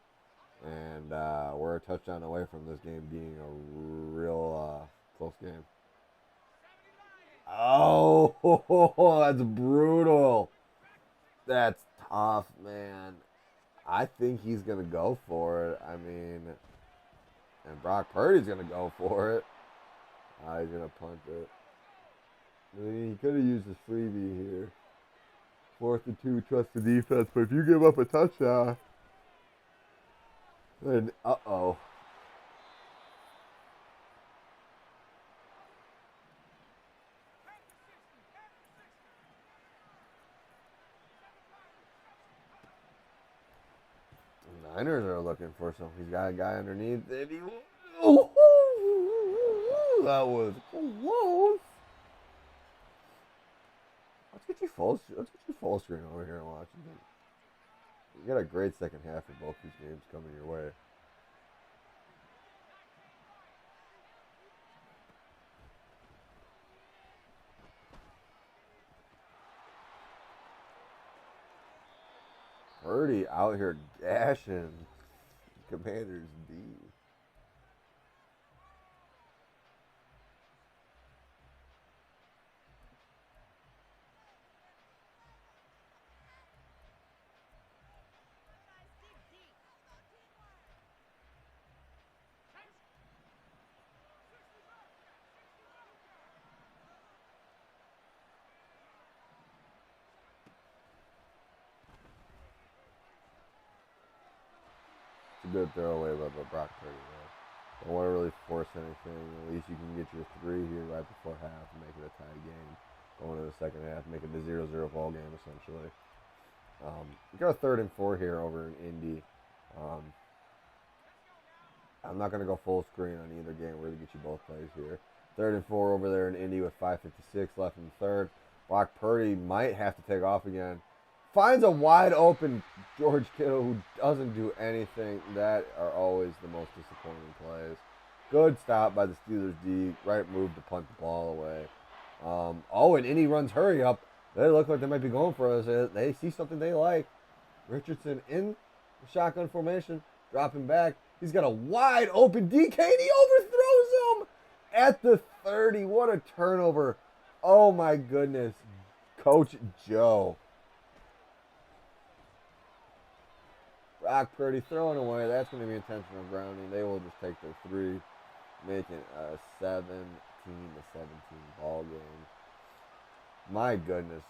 And we're a touchdown away from this game being a real close game. Oh, that's brutal. That's tough, man. I think he's going to go for it. I mean, and Brock Purdy's going to go for it. He's going to punt it. I mean, he could have used his freebie here. 4th and 2, trust the defense. But if you give up a touchdown, then uh-oh. Niners are looking for some. He's got a guy underneath. And he, that was close. Let's get you full screen over here and watch it. You got a great second half of both these games coming your way. Purdy out here gashing Commanders D. It's a good throwaway by Brock Purdy, though. Don't want to really force anything. At least you can get your 3 here right before half and make it a tie game. Going to the second half, make it the 0-0 ball game, essentially. We got a 3rd and 4 here over in Indy. I'm not going to go full screen on either game. We're going to get you both plays here. 3rd and 4 over there in Indy with 5:56 left in the 3rd. Brock Purdy might have to take off again. Finds a wide open George Kittle who doesn't do anything. That are always the most disappointing plays. Good stop by the Steelers D. Right move to punt the ball away. And Indy runs hurry up. They look like they might be going for us. They see something they like. Richardson in the shotgun formation, dropping back. He's got a wide open DK and he overthrows him at the 30. What a turnover. Oh my goodness. Coach Joe. Brock Purdy throwing away. That's going to be intentional grounding. They will just take their 3, making a 17-17 ball game. My goodness.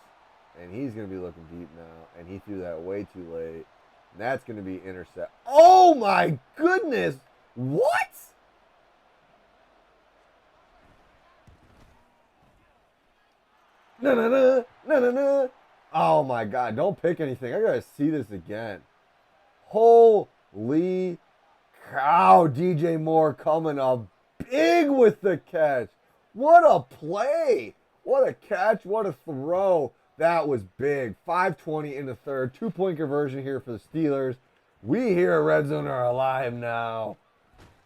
And he's going to be looking deep now. And he threw that way too late. And that's going to be intercept. Oh my goodness. What? No. Oh my God. Don't pick anything. I got to see this again. Holy cow. DJ Moore coming up big with the catch. What a play. What a catch. What a throw. That was big. 5:20 in the 3rd. 2-point conversion here for the Steelers. We here at Red Zone are alive now.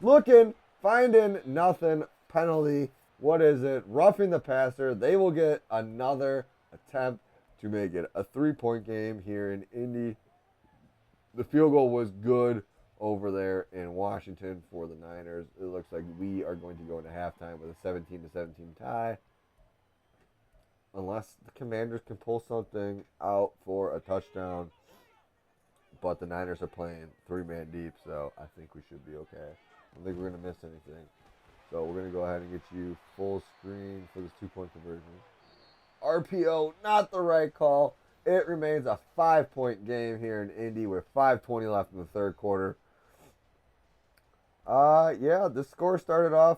Looking, finding, nothing. Penalty. What is it? Roughing the passer. They will get another attempt to make it a 3-point game here in Indy. The field goal was good over there in Washington for the Niners. It looks like we are going to go into halftime with a 17-17 tie. Unless the Commanders can pull something out for a touchdown. But the Niners are playing 3-man deep, so I think we should be okay. I don't think we're going to miss anything. So we're going to go ahead and get you full screen for this 2-point conversion. RPO, not the right call. It remains a 5-point game here in Indy with 5:20 left in the 3rd quarter. The score started off.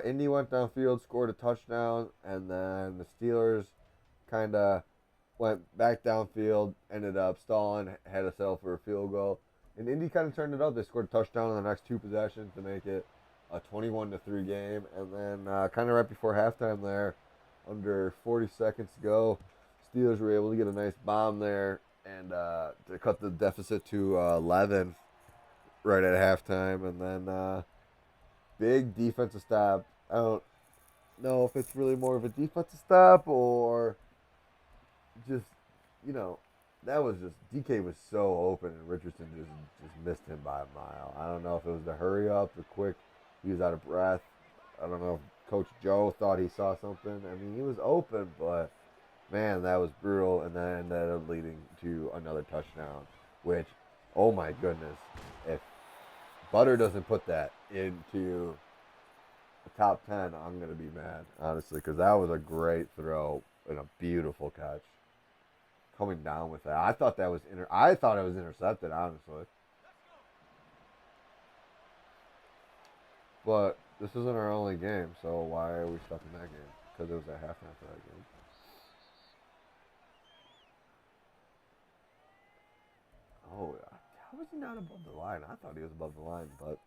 Indy went downfield, scored a touchdown, and then the Steelers kind of went back downfield, ended up stalling, had to settle for a field goal. And Indy kind of turned it up. They scored a touchdown in the next 2 possessions to make it a 21-3 game. And then kind of right before halftime there, under 40 seconds to go, Steelers were able to get a nice bomb there and to cut the deficit to 11 right at halftime. And then big defensive stop. I don't know if it's really more of a defensive stop or just, that was just, DK was so open and Richardson just missed him by a mile. I don't know if it was the hurry up, the quick, he was out of breath. I don't know if Coach Joe thought he saw something. I mean, he was open, but man, that was brutal. And then ended up leading to another touchdown, which, oh my goodness, if Butter doesn't put that into the top 10, I'm going to be mad, honestly, because that was a great throw and a beautiful catch. Coming down with that. I thought it was intercepted, honestly. But this isn't our only game, so why are we stuck in that game? Because it was at halftime for that game. Oh, I How was he not above the line? I thought he was above the line, but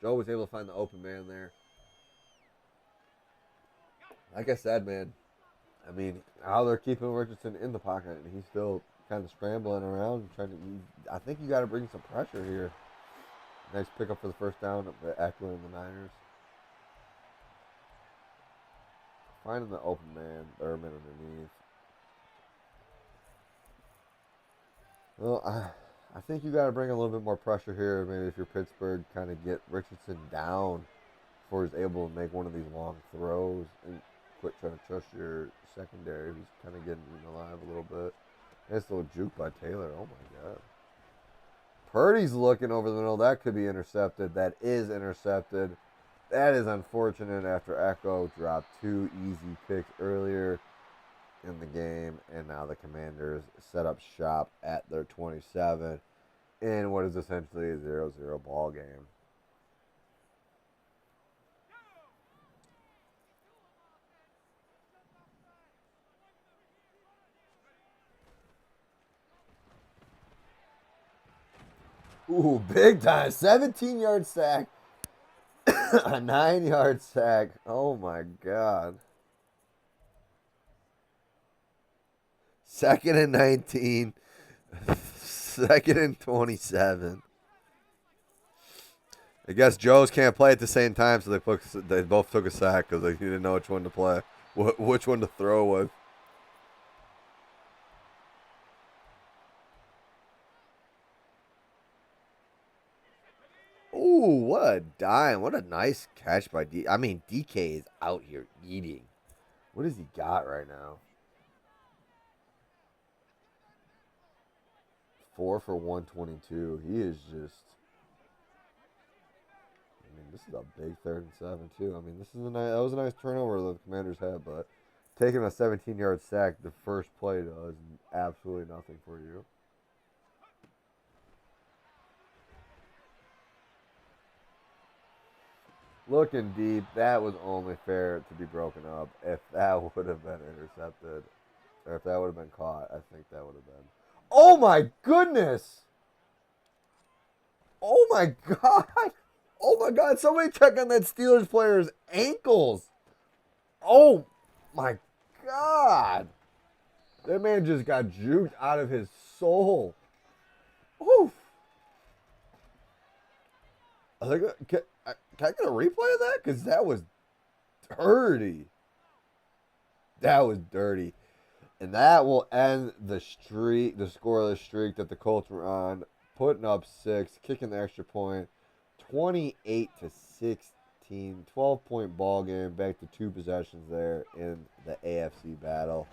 Joe was able to find the open man there. Like I said, man, I mean, how they're keeping Richardson in the pocket, and he's still kind of scrambling around, trying to. I think you got to bring some pressure here. Nice pickup for the first down of Eckler and the Niners. Finding the open man, Thurman underneath. Well, I think you got to bring a little bit more pressure here. Maybe if you're Pittsburgh, kind of get Richardson down before he's able to make one of these long throws and quit trying to trust your secondary, who's kind of getting alive a little bit. Nice little juke by Taylor. Oh my God. Purdy's looking over the middle. That could be intercepted. That is intercepted. That is unfortunate after Echo dropped 2 easy picks earlier in the game, and now the Commanders set up shop at their 27 in what is essentially a 0-0 ball game. Ooh, big time. 17-yard sack. A 9-yard sack. Oh, my God. 2nd and 19. 2nd and 27. I guess Joe's can't play at the same time, so they both took a sack because they didn't know which one to play, which one to throw with. Ooh, what a dime. What a nice catch by D. I mean, DK is out here eating. What has he got right now? 4 for 122. He is just. I mean, this is a big 3rd and 7 too. I mean, that was a nice turnover that the Commanders had, but taking a 17-yard sack the first play does absolutely nothing for you. Looking deep, that was only fair to be broken up. If that would have been intercepted, or if that would have been caught, I think that would have been. Oh my goodness! Oh my God! Oh my God! Somebody check on that Steelers player's ankles! Oh my God! That man just got juked out of his soul. Oof! Can I get a replay of that? Because that was dirty. That was dirty. And that will end the streak, the scoreless streak that the Colts were on, putting up 6, kicking the extra point, 28-16, 12-point ball game, back to 2 possessions there in the AFC battle.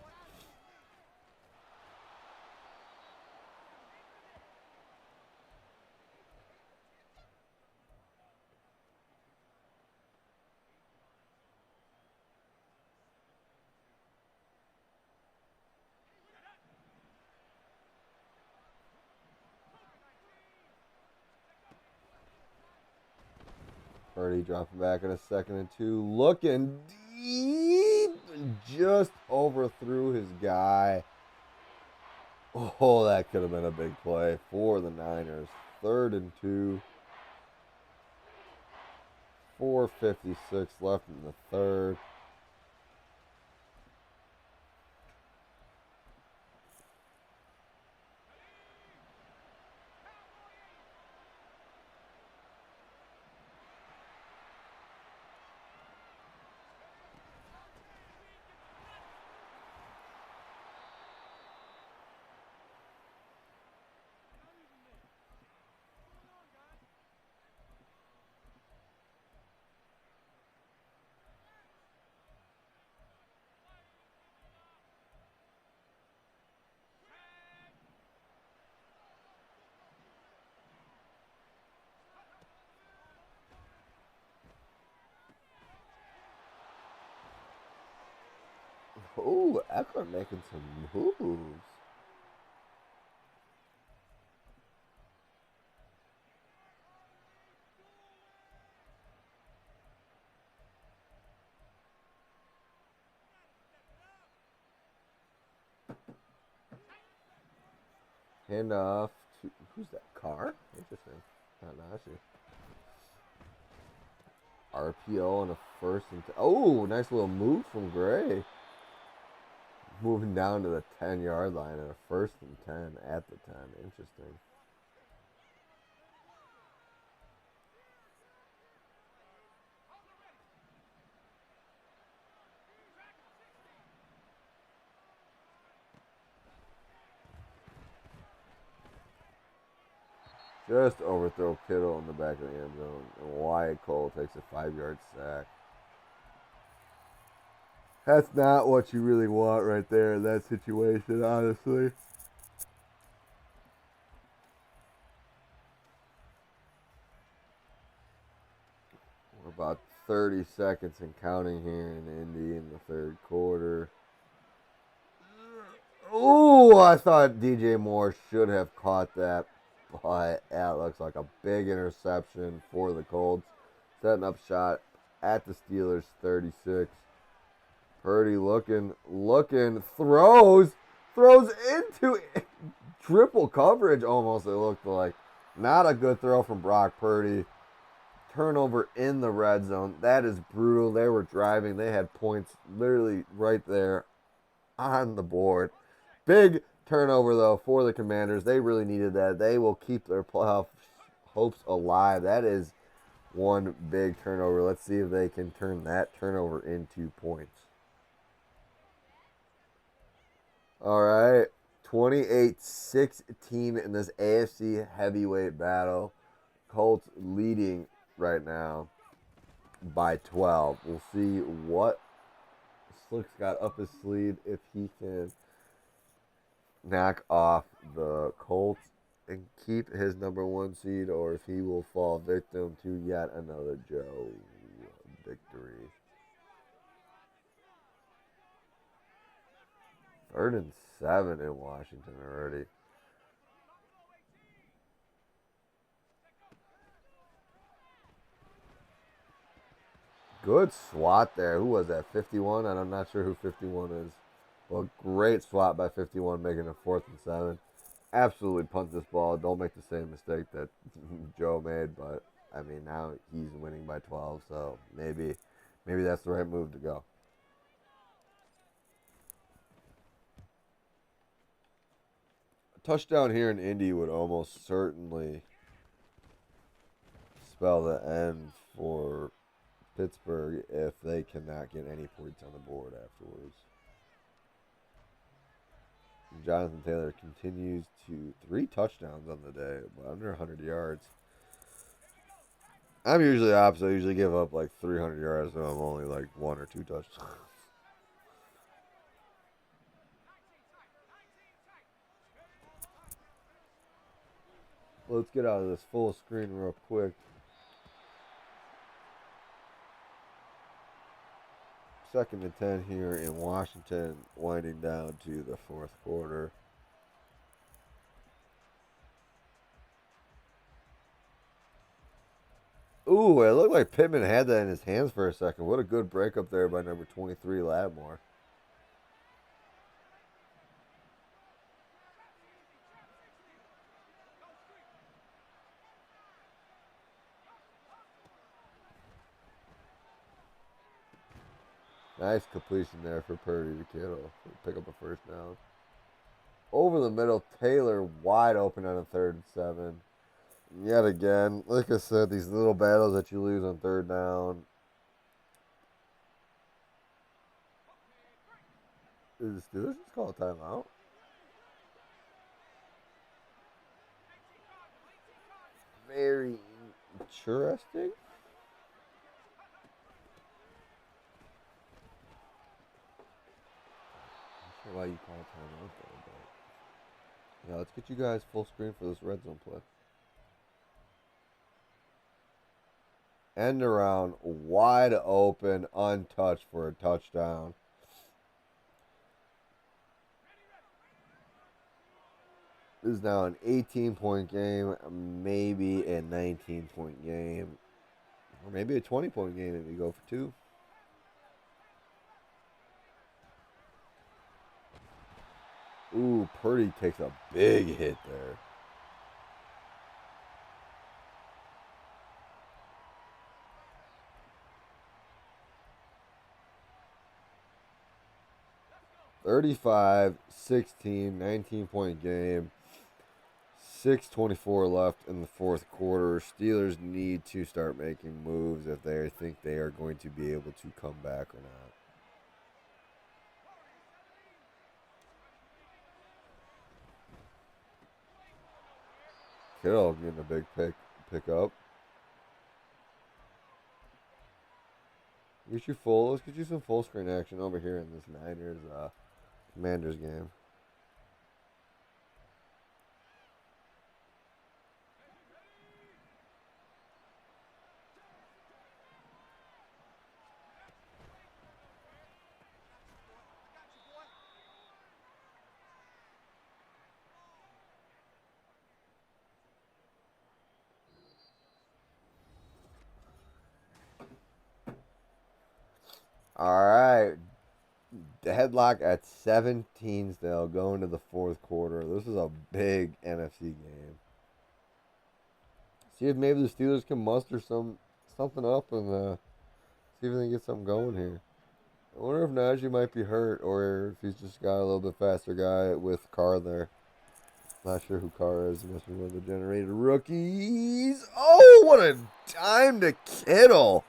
Purdy dropping back in a 2nd and 2. Looking deep. Just overthrew his guy. Oh, that could have been a big play for the Niners. 3rd and 2. 4:56 left in the 3rd. Oh, Eckler making some moves. Handoff Who's that? Carr? Interesting. Not Nashi. RPO on a first and oh, nice little move from Gray. Moving down to the 10-yard line and a first and 10 at the 10. Interesting. Just overthrow Kittle in the back of the end zone. And Wyatt Cole takes a 5-yard sack. That's not what you really want right there in that situation, honestly. We're about 30 seconds and counting here in Indy in the third quarter. Oh, I thought DJ Moore should have caught that, but that looks like a big interception for the Colts. Setting up shot at the Steelers 36. Purdy looking, throws into triple coverage almost, it looked like. Not a good throw from Brock Purdy. Turnover in the red zone. That is brutal. They were driving. They had points literally right there on the board. Big turnover, though, for the Commanders. They really needed that. They will keep their playoff hopes alive. That is one big turnover. Let's see if they can turn that turnover into points. All right. 28-16 in this AFC heavyweight battle. Colts leading right now by 12. We'll see what Slick's got up his sleeve if he can knock off the Colts and keep his number 1 seed, or if he will fall victim to yet another Joe victory. 3rd and 7 in Washington already. Good swat there. Who was that? 51? I'm not sure who 51 is. Well, great swat by 51, making it 4th and 7. Absolutely punt this ball. Don't make the same mistake that Joe made, but I mean now he's winning by 12, so maybe that's the right move to go. A touchdown here in Indy would almost certainly spell the end for Pittsburgh if they cannot get any points on the board afterwards. Jonathan Taylor continues to 3 touchdowns on the day, but under 100 yards. I'm usually the opposite. I usually give up like 300 yards, so I'm only like 1 or 2 touchdowns. Let's get out of this full screen real quick. 2nd and 10 here in Washington, winding down to the 4th quarter. Ooh, it looked like Pittman had that in his hands for a second. What a good breakup there by number 23, Lattimore. Nice completion there for Purdy to Kittle. Pick up a 1st down. Over the middle, Taylor wide open on a 3rd and 7. Yet again, like I said, these little battles that you lose on 3rd down. Is the Steelers just call a timeout? Very interesting. Not sure why you call a timeout though, but yeah, let's get you guys full screen for this red zone play. End around, wide open, untouched for a touchdown. This is now an 18-point game, maybe a 19-point game, or maybe a 20-point game if you go for 2. Ooh, Purdy takes a big hit there. 35-16, 19-point game. 6:24 left in the fourth quarter. Steelers need to start making moves if they think they are going to be able to come back or not. Kittle getting a big pick up. Let's get you some full screen action over here in this Niners Commanders game. All right. Deadlock at 17 still, going to the fourth quarter. This is a big NFC game. See if maybe the Steelers can muster something up and see if they can get something going here. I wonder if Najee might be hurt or if he's just got a little bit faster guy with Carr there. Not sure who Carr is. Must be one of the generated rookies. Oh, what a time to Kittle.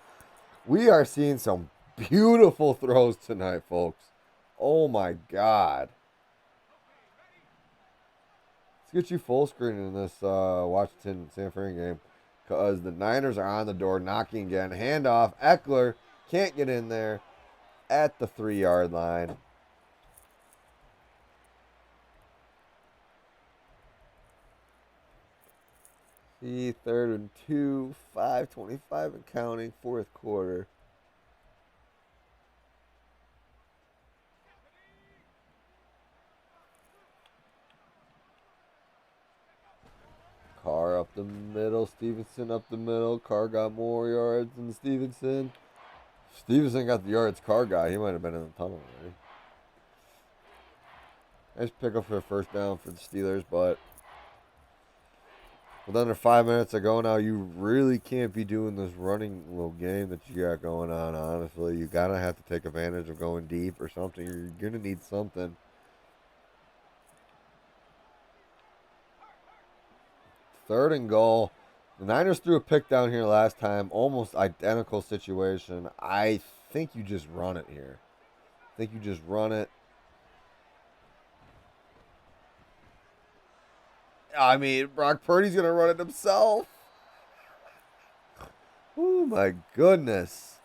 We are seeing some beautiful throws tonight, folks. Oh, my God. Let's get you full screen in this Washington-San Fran game because the Niners are on the door knocking again. Handoff. Eckler can't get in there at the 3-yard line. See, 3rd and 2, 5:25 and counting, fourth quarter. Carr up the middle, Stevenson up the middle. Carr got more yards than Stevenson. Stevenson got the yards Carr got. He might have been in the tunnel already. Nice pickup for a first down for the Steelers, but with under 5 minutes to go now, you really can't be doing this running little game that you got going on, honestly. You got to have to take advantage of going deep or something. You're going to need something. 3rd and goal. The Niners threw a pick down here last time. Almost identical situation. I think you just run it here. I think you just run it. I mean, Brock Purdy's going to run it himself. Oh, my goodness.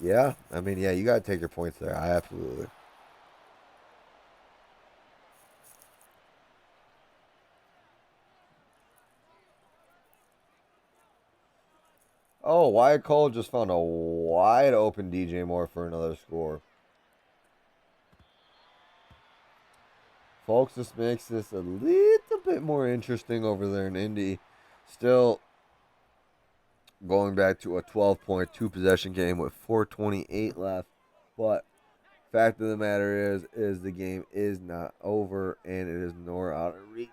Yeah, I mean, yeah, you got to take your points there. I absolutely. Oh, Wyatt Cole just found a wide open DJ Moore for another score. Folks, this makes this a little bit more interesting over there in Indy. Still going back to a 12.2 possession game with 4:28 left. But fact of the matter is the game is not over and it is nor out of reach.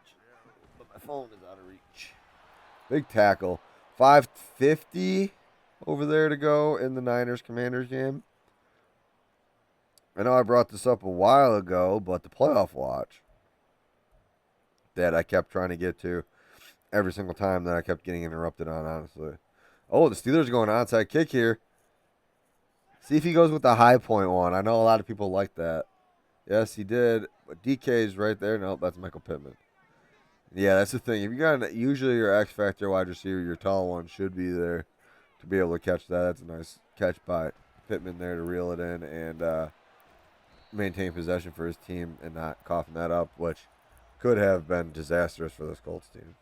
But my phone is out of reach. Big tackle. 5:50 over there to go in the Niners Commanders game. I know I brought this up a while ago, but the playoff watch that I kept trying to get to every single time that I kept getting interrupted on, honestly. Oh, the Steelers are going onside kick here. See if he goes with the high point one. I know a lot of people like that. Yes, he did. But DK's right there. Nope, that's Michael Pittman. Yeah, that's the thing. If you got usually your X Factor wide receiver, your tall one should be there to be able to catch that. That's a nice catch by Pittman there to reel it in and maintain possession for his team and not coughing that up, which could have been disastrous for this Colts team.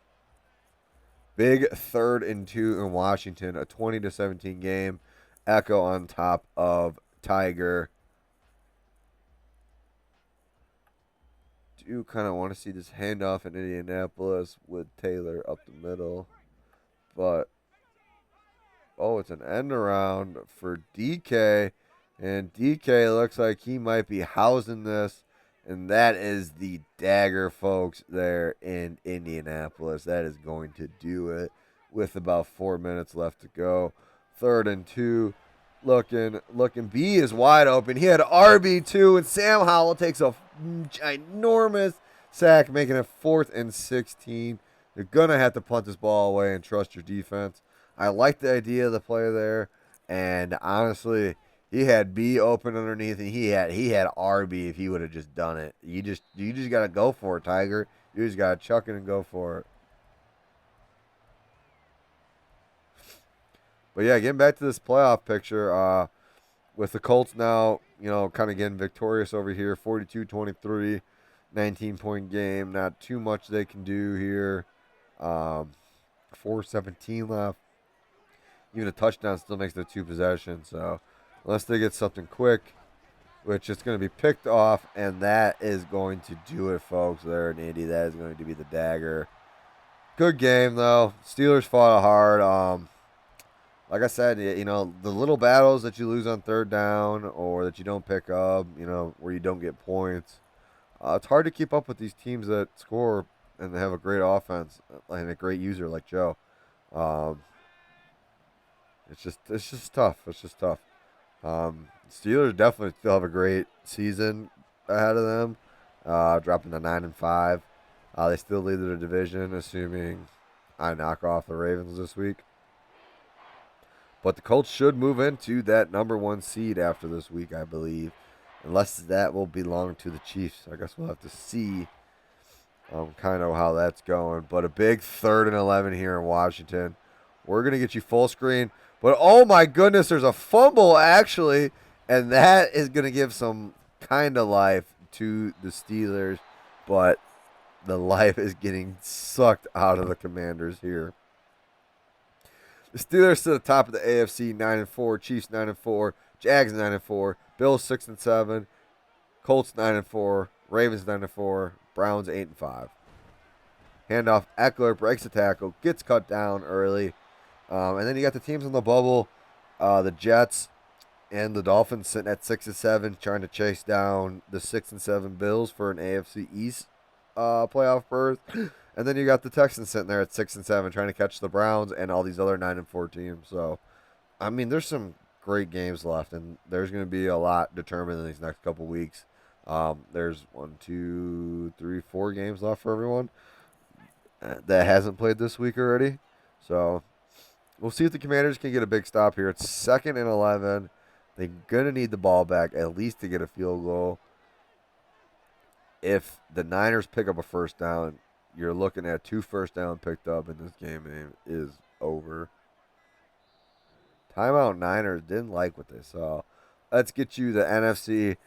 Big 3rd and 2 in Washington, a 20-17 game. Echo on top of Tiger. Do kind of want to see this handoff in Indianapolis with Taylor up the middle. But, oh, it's an end around for DK. And DK looks like he might be housing this And that is the dagger, folks, there in Indianapolis. That is going to do it with about 4 minutes left to go. 3rd and 2. Looking. B is wide open. He had RB2, and Sam Howell takes a ginormous sack, making it 4th and 16. You're going to have to punt this ball away and trust your defense. I like the idea of the play there, and honestly, he had B open underneath, and he had RB if he would have just done it. You just gotta go for it, Tiger. You just gotta chuck it and go for it. But yeah, getting back to this playoff picture, with the Colts now, kind of getting victorious over here, 42-23, 19-point game. Not too much they can do here. 4:17 left. Even a touchdown still makes it 2 possessions. So unless they get something quick, which is going to be picked off, and that is going to do it, folks, there in Indy. That is going to be the dagger. Good game, though. Steelers fought hard. Like I said, the little battles that you lose on 3rd down or that you don't pick up, where you don't get points, it's hard to keep up with these teams that score and they have a great offense and a great user like Joe. It's just tough. It's just tough. Steelers definitely still have a great season ahead of them, dropping to 9-5. They still lead their division, assuming I knock off the Ravens this week. But the Colts should move into that number 1 seed after this week, I believe, unless that will belong to the Chiefs. I guess we'll have to see kind of how that's going. But a big 3rd and 11 here in Washington. We're going to get you full screen. But, oh, my goodness, there's a fumble, actually, and that is going to give some kind of life to the Steelers. But the life is getting sucked out of the Commanders here. The Steelers to the top of the AFC, 9-4. Chiefs 9-4. Jags 9-4. Bills 6-7. Colts 9-4. Ravens 9-4. Browns 8-5. Handoff. Eckler breaks the tackle, gets cut down early. And then you got the teams on the bubble, the Jets and the Dolphins sitting at 6-7, trying to chase down the 6-7 Bills for an AFC East playoff berth. And then you got the Texans sitting there at 6-7, trying to catch the Browns and all these other 9-4 teams. So, I mean, there's some great games left, and there's going to be a lot determined in these next couple weeks. There's 4 games left for everyone that hasn't played this week already. So we'll see if the Commanders can get a big stop here. It's 2nd and 11. They're going to need the ball back at least to get a field goal. If the Niners pick up a first down, you're looking at 2 first down picked up, and this game is over. Timeout. Niners didn't like what they saw. Let's get you the NFC.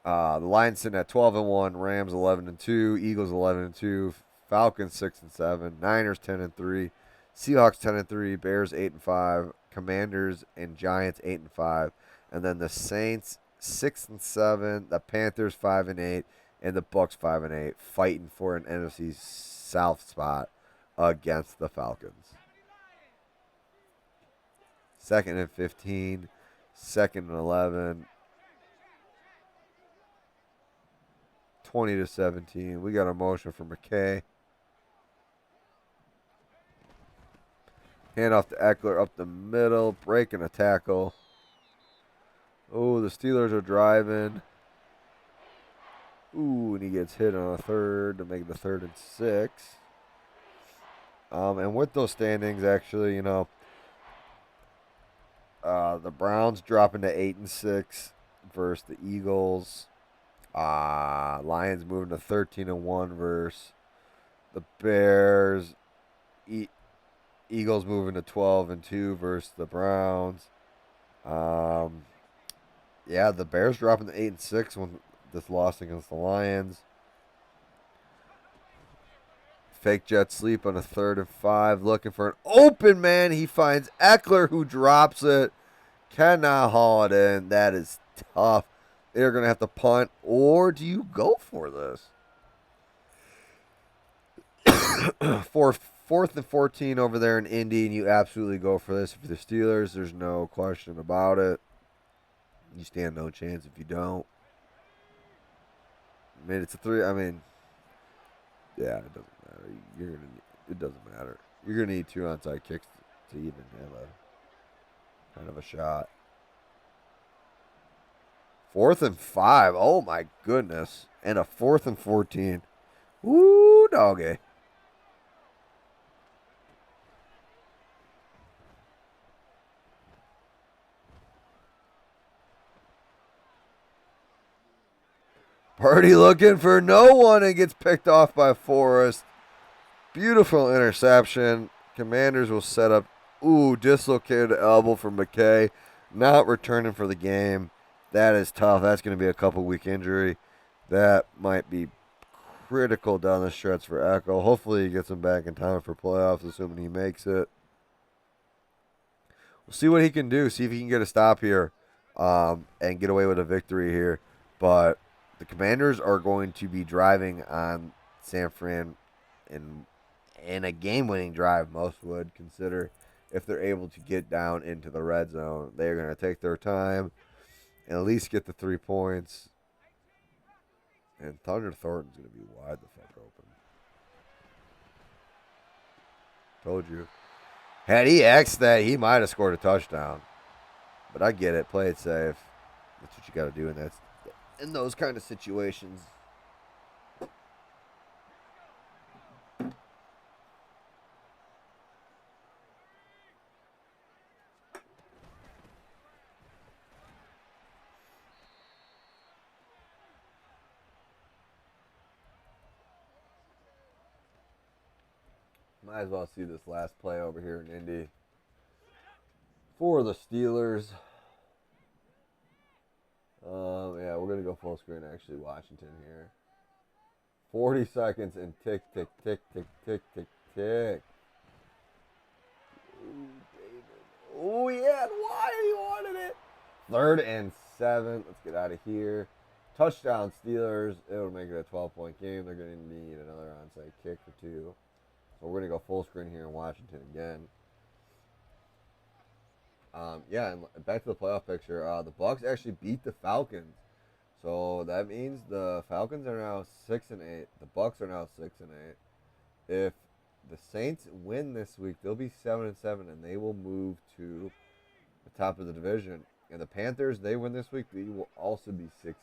The Lions sitting at 12-1, Rams 11-2, Eagles 11-2, Falcons 6-7, Niners 10-3, Seahawks 10-3, Bears 8-5, Commanders and Giants 8-5, and then the Saints 6-7, the Panthers 5-8, and the Bucks 5-8, fighting for an NFC South spot against the Falcons. 2nd and 15, 2nd and 11, 20-17. We got a motion for McKay. Hand off to Eckler up the middle, breaking a tackle. Oh, the Steelers are driving. Ooh, and he gets hit on a 3rd to make the 3rd and 6. And with those standings, actually, the Browns dropping to 8-6 versus the Eagles. Lions moving to 13-1 versus the Bears. Eagles moving to 12-2 versus the Browns. Yeah, the Bears dropping to 8-6 when this loss against the Lions. Fake jet sleep on a 3rd and 5, looking for an open man. He finds Eckler, who drops it. Cannot haul it in. That is tough. They're going to have to punt, or do you go for this? 4th and 14 over there in Indy, and you absolutely go for this. For the Steelers, there's no question about it. You stand no chance if you don't. I mean, it's a 3. I mean, yeah, it doesn't matter. It doesn't matter. You're gonna need 2 onside kicks to even have a kind of a shot. 4th and 5. Oh my goodness. And a 4th and 14. Woo, doggy. Purdy looking for no one and gets picked off by Forrest. Beautiful interception. Commanders will set up. Ooh, dislocated elbow from McKay. Not returning for the game. That is tough. That's going to be a couple-week injury. That might be critical down the stretch for Echo. Hopefully he gets him back in time for playoffs, assuming he makes it. We'll see what he can do. See if he can get a stop here and get away with a victory here. But the Commanders are going to be driving on San Fran in a game-winning drive, most would consider, if they're able to get down into the red zone. They're going to take their time and at least get the 3 points. And Thunder Thornton's going to be wide the fuck open. Told you. Had he X'd that, he might have scored a touchdown. But I get it. Play it safe. That's what you got to do in those kind of situations. Might as well see this last play over here in Indy for the Steelers. Yeah, we're going to go full screen, actually, Washington here. 40 seconds and tick, tick, tick, tick, tick, tick, tick. Ooh, David. Oh, yeah, why he wanted it. 3rd and 7. Let's get out of here. Touchdown Steelers. It'll make it a 12-point game. They're going to need another onside kick for 2. So we're going to go full screen here in Washington again. Yeah, and back to the playoff picture. The Bucs actually beat the Falcons. So that means the Falcons are now 6-8. The Bucs are now 6-8. If the Saints win this week, they'll be 7-7, and they will move to the top of the division. And the Panthers, they win this week, they will also be 6-8.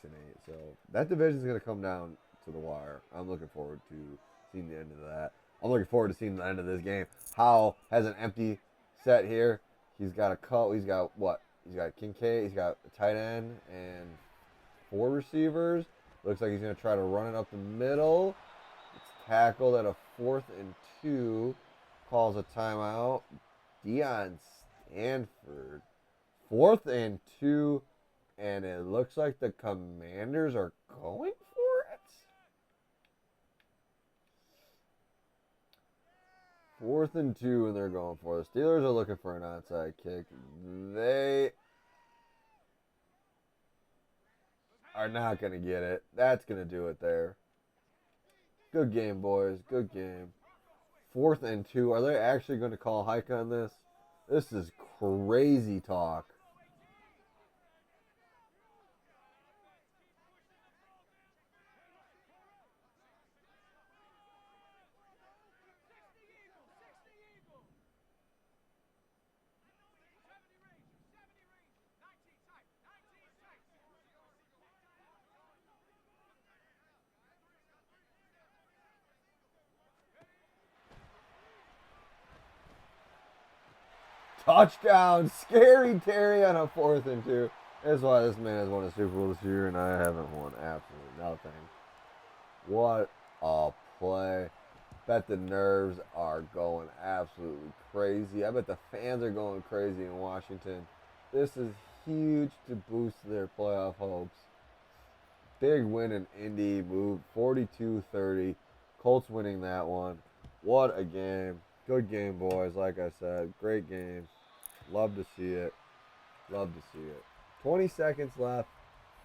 So that division is going to come down to the wire. I'm looking forward to seeing the end of that. I'm looking forward to seeing the end of this game. Howell has an empty set here. He's got a cut. He's got what? He's got Kincaid. He's got a tight end and 4 receivers. Looks like he's going to try to run it up the middle. It's tackled at a 4th and 2. Calls a timeout. Deion Stanford. 4th and 2. And it looks like the Commanders are going for it. 4th and 2, and they're going for it. The Steelers are looking for an onside kick. They are not going to get it. That's going to do it there. Good game, boys. Good game. 4th and 2. Are they actually going to call hike on this? This is crazy talk. Touchdown, Scary Terry on a 4th and 2. That's why this man has won a Super Bowl this year, and I haven't won absolutely nothing. What a play. Bet the nerves are going absolutely crazy. I bet the fans are going crazy in Washington. This is huge to boost their playoff hopes. Big win in Indy, moved 42-30. Colts winning that one. What a game. Good game, boys. Like I said, great game. Love to see it. Love to see it. 20 seconds left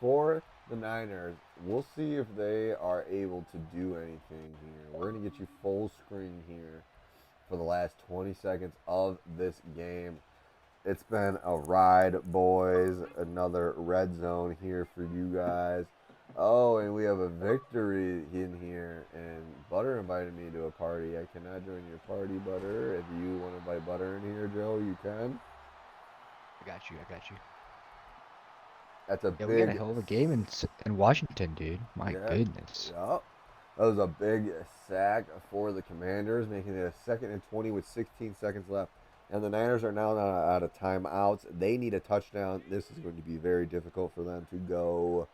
for the Niners. We'll see if they are able to do anything here. We're going to get you full screen here for the last 20 seconds of this game. It's been a ride, boys. Another red zone here for you guys. Oh, and we have a victory in here, and Butter invited me to a party. I cannot join your party, Butter. If you want to invite Butter in here, Joe, you can. I got you. I got you. That's a Yeah, we got a big, hell of a game in Washington, dude. My yeah, goodness. yeah. That was a big sack for the Commanders, making it a 2nd and 20 with 16 seconds left. And the Niners are now out of timeouts. They need a touchdown. This is going to be very difficult for them to go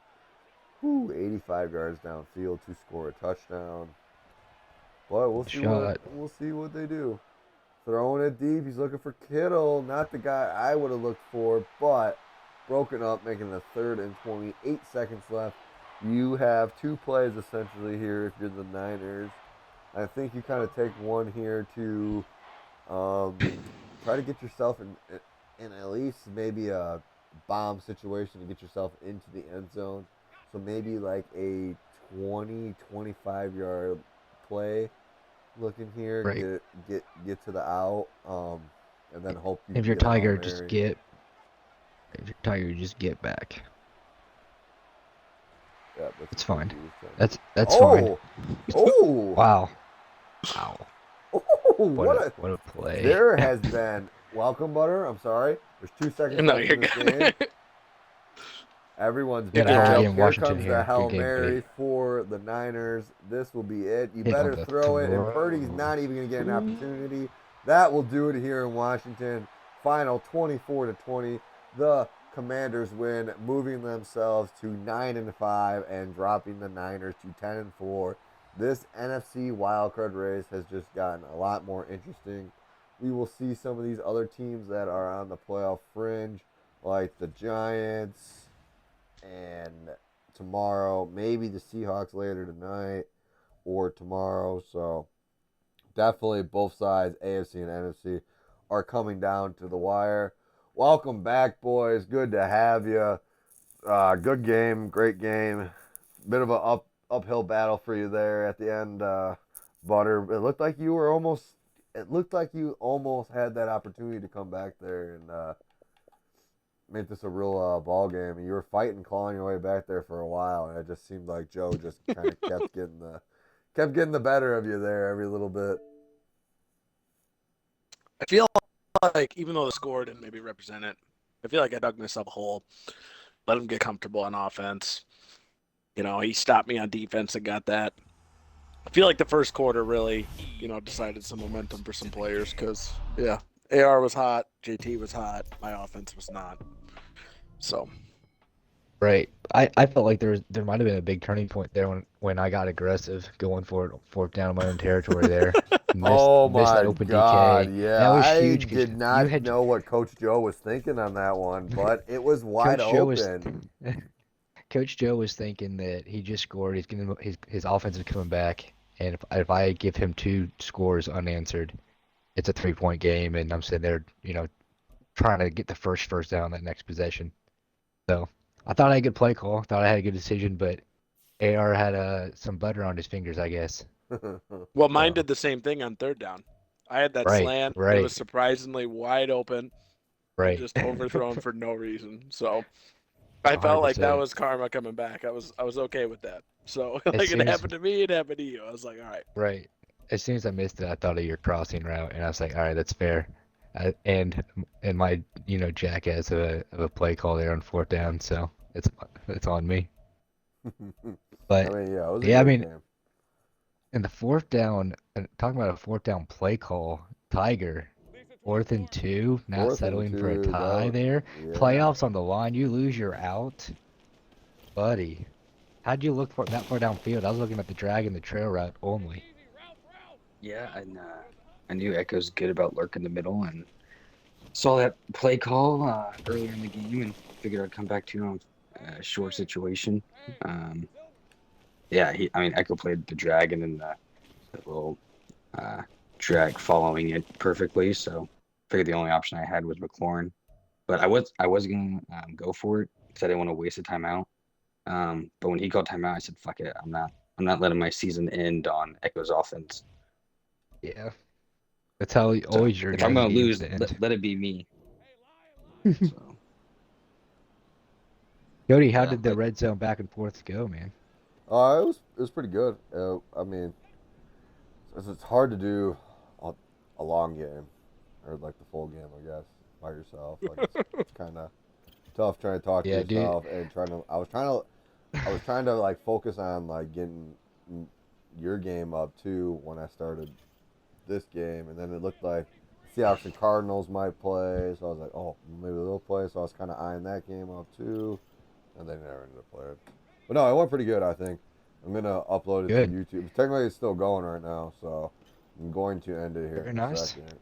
85 yards downfield to score a touchdown. But we'll see what Shot. they do. Throwing it deep. He's looking for Kittle, not the guy I would have looked for, but broken up, making the 3rd and 20. 8 seconds left. You have 2 plays essentially here if you're the Niners. I think you kind of take one here to try to get yourself in at least maybe a bomb situation to get yourself into the end zone. So maybe like a 20, 25-yard play looking here, Right. get to the out, and then hope you If can you're get a Hail Tiger, just Mary. get. If you're Tiger, just get back. Yeah, that's It's what fine. he was trying to do. That's fine. Oh, oh, Wow. Wow. oh! What a play. There has been welcome, Butter. I'm sorry. There's 2 seconds No, left you're in this game. good. Everyone's We You're got a good, hell of a Joe. back. game in Here Washington comes the here. Good Hail game, buddy. Mary for the Niners. This will be it. You Here better comes the throw it, and Purdy's throw. not even going to get an opportunity. That will do it here in Washington. Final 24-20. The Commanders win, moving themselves to 9-5 and dropping the Niners to 10-4. This NFC wildcard race has just gotten a lot more interesting. We will see some of these other teams that are on the playoff fringe, like the Giants, and tomorrow, maybe the Seahawks later tonight or tomorrow. So definitely both sides, AFC and NFC, are coming down to the wire. Welcome back, boys. Good to have you. Good game, great game. Bit of a uphill battle for you there at the end, Butter. It looked like you were almost. It looked like you almost had that opportunity to come back there and make this a real ball game. And you were fighting, clawing your way back there for a while, and it just seemed like Joe just kind of kept getting the better of you there every little bit. I feel like even though the score didn't maybe represent it, I feel like I dug myself a hole. Let him get comfortable on offense. He stopped me on defense and got that. I feel like the first quarter really, decided some momentum for some players because, yeah, AR was hot, JT was hot, my offense was not. So, Right. I felt like there might have been a big turning point there when I got aggressive going for it, 4th down in my own territory there. Oh Missed that my open God! DK. Yeah, That was I huge because did you not had know what Coach Joe was thinking on that one, but it was wide Coach Joe was open. Coach Joe was thinking that he just scored. His offense is coming back, and if I give him 2 scores unanswered, it's a 3-point game, and I'm sitting there, trying to get the first down that next possession. So I thought I had a good play call. Thought I had a good decision, but AR had some butter on his fingers, I guess. well, mine So did the same thing on 3rd down. I had that right, slant. It was right, surprisingly wide open and right. just overthrown for no reason. So I felt like that 100%. was karma coming back. I was okay with that. So As like it soon as happened to me, it happened to you. I was like, all right. right, as soon as I missed it, I thought of your crossing route, and I was like, all right, that's fair. And my jackass of a play call there on 4th down, so it's on me. I But mean, yeah, it was a yeah, I great mean, game. in the 4th down, talking about a 4th down play call, Tiger, 4th and 2, not 4th and settling for a 2, tie there. yeah. Playoffs on the line, you lose, you're out, buddy. How'd you look for that far downfield? I was looking at the drag and the trail route only. Yeah, and I knew Echo's good about lurking the middle, and saw that play call earlier in the game, and figured I'd come back to you on a short situation. Um, yeah, I mean, Echo played the drag and then the little uh, drag following it perfectly. So figured the only option I had was McLaurin, but I was gonna go for it because I didn't want to waste a timeout. But when he called timeout, I said, "Fuck it, I'm not letting my season end on Echo's offense." Yeah, that's how So always your if I'm games gonna begin lose, to let, end. let it be me. So Cody, how Yeah, did the red zone back and forth go, man? It was pretty good. I mean, it's hard to do a, a long game or like the full game, I guess, by yourself. Like it's kind of tough trying to talk to Yeah, dude. yourself and trying to. I was trying to like focus on like getting your game up too when I started this game, and then it looked like Seahawks and Cardinals might play, so I was like, oh, maybe they'll play. So I was kind of eyeing that game up too, and they never ended up playing. But no, it went pretty good, I think. I'm gonna upload it to Good. YouTube. Technically, it's still going right now, so I'm going to end it here Very in a nice. second.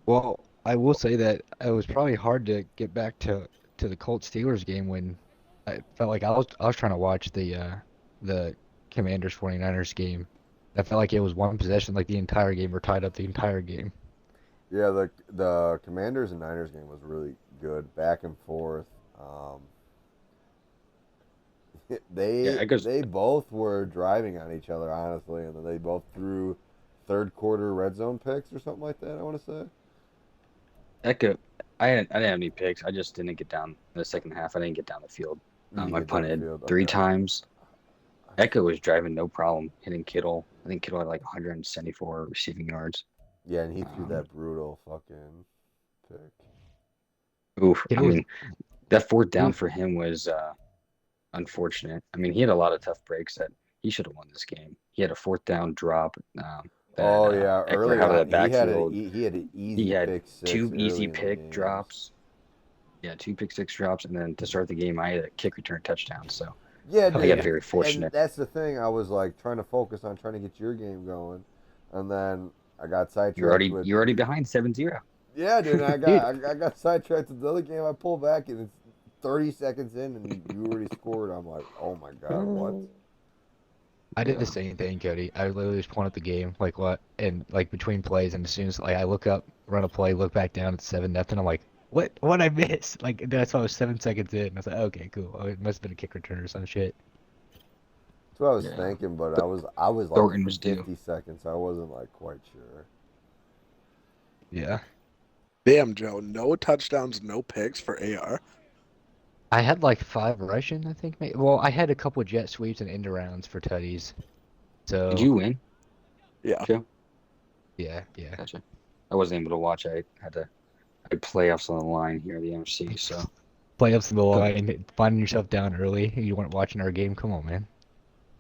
Well, I will say that it was probably hard to get back to the Colts Steelers game when I felt like I was trying to watch the Commanders 49ers game. I felt like it was one possession like the entire game or tied up the entire game. Yeah, the Commanders and Niners game was really good, back and forth. Um, yeah. they Echoes they both were driving on each other, honestly, and then they both threw third quarter red zone picks or something like that. I want to say. Echo. I didn't have any picks. I just didn't get down in the second half. I didn't get down the field. You didn't I get down the punted field. 3 times. Echo was driving no problem, hitting Kittle. I think Kittle had like 174 receiving yards. Yeah, and he threw Um, that brutal fucking pick. oof. It I was mean, that fourth down oof. for him was unfortunate. I mean, he had a lot of tough breaks that he should have won this game. He had a fourth down drop that Oh yeah, Eckler early had out of the on backfield. he had an He easy had pick six two easy early in the pick games. drops. Yeah, two pick six drops, and then to start the game, I had a kick return touchdown. So Yeah, Oh I got dude, yeah. very and fortunate. that's the thing. I was like trying to focus on trying to get your game going, and then I got You're sidetracked already with you're already behind 7-0. yeah, dude. And I Dude, got I got sidetracked with the other game. I pulled back and it's 30 seconds in, and you already scored. I'm like, oh my god, what? I did the Yeah. same thing, Cody. I literally just pulled up the game, like what, and like between plays, and as soon as like I look up, run a play, look back down, it's 7-0. I'm like, what I miss? Like that's why I was 7 seconds in. I was like, okay, cool. Oh, it must have been a kick return or some shit. That's what I was Yeah. thinking, but I was like Thornton was due. 50 seconds. I wasn't like quite sure. Yeah. Damn, Joe. No touchdowns, no picks for AR. I had like 5 rushing, I think. Maybe. Well, I had a couple jet sweeps and end arounds for tutties. Did So you win, Yeah. Joe? yeah, yeah. Gotcha. I wasn't able to watch. I had playoffs on the line here at the MC. So Playoffs in the go. line, finding yourself down early. You weren't watching our game. Come on, man.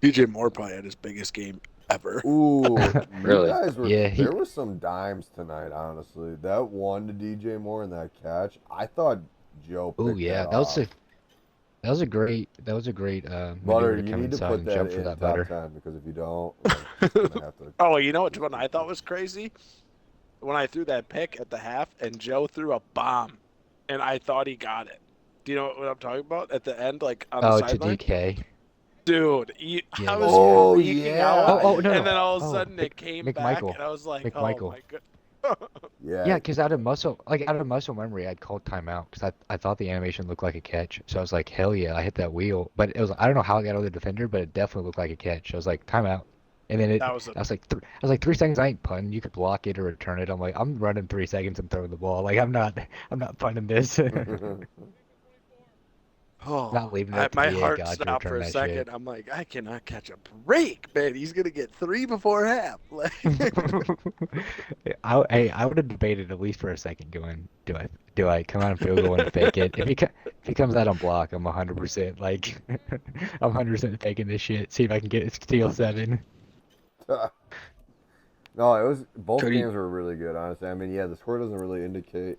DJ Moore probably had his biggest game ever. Ooh, you Really? guys were Yeah, there were some dimes tonight, honestly. That one to DJ Moore and that catch, I thought Joe Oh picked yeah, that off. that was a great Butter, maneuver to you come need to inside put and that jump for in that top butter. 10 because if you don't, like, it's gonna have to. Oh, you know which one I thought was crazy? When I threw that pick at the half and Joe threw a bomb and I thought he got it. Do you know what I'm talking about? At the end, like on the Oh, to sideline? DK. Dude, I Yeah, was DK. Oh freaking out. Oh, yeah, oh no, And no. then all of a Oh, sudden it came back McMichael. and I was like, oh McMichael. my god. yeah. Yeah, because out of muscle memory, I'd called timeout because I thought the animation looked like a catch. So I was like, hell yeah, I hit that wheel. But it was I don't know how I got over the defender, but it definitely looked like a catch. I was like, timeout. And then That was a I was like 3 seconds. I ain't punting. You could block it or return it. I'm like, I'm running 3 seconds and throwing the ball. Like I'm not punting this. oh, Not leaving it up to my VA heart God to stopped for return a that shit. second. I'm like, I cannot catch a break, man. He's gonna get 3 before half. Like, I would have debated at least for a second going, do I come out and field goal and fake it? If he comes out on block, I'm 100% like I'm 100% faking this shit. See if I can get steal 7. No, it was both Cody, games were really good, honestly. I mean, yeah, the score doesn't really indicate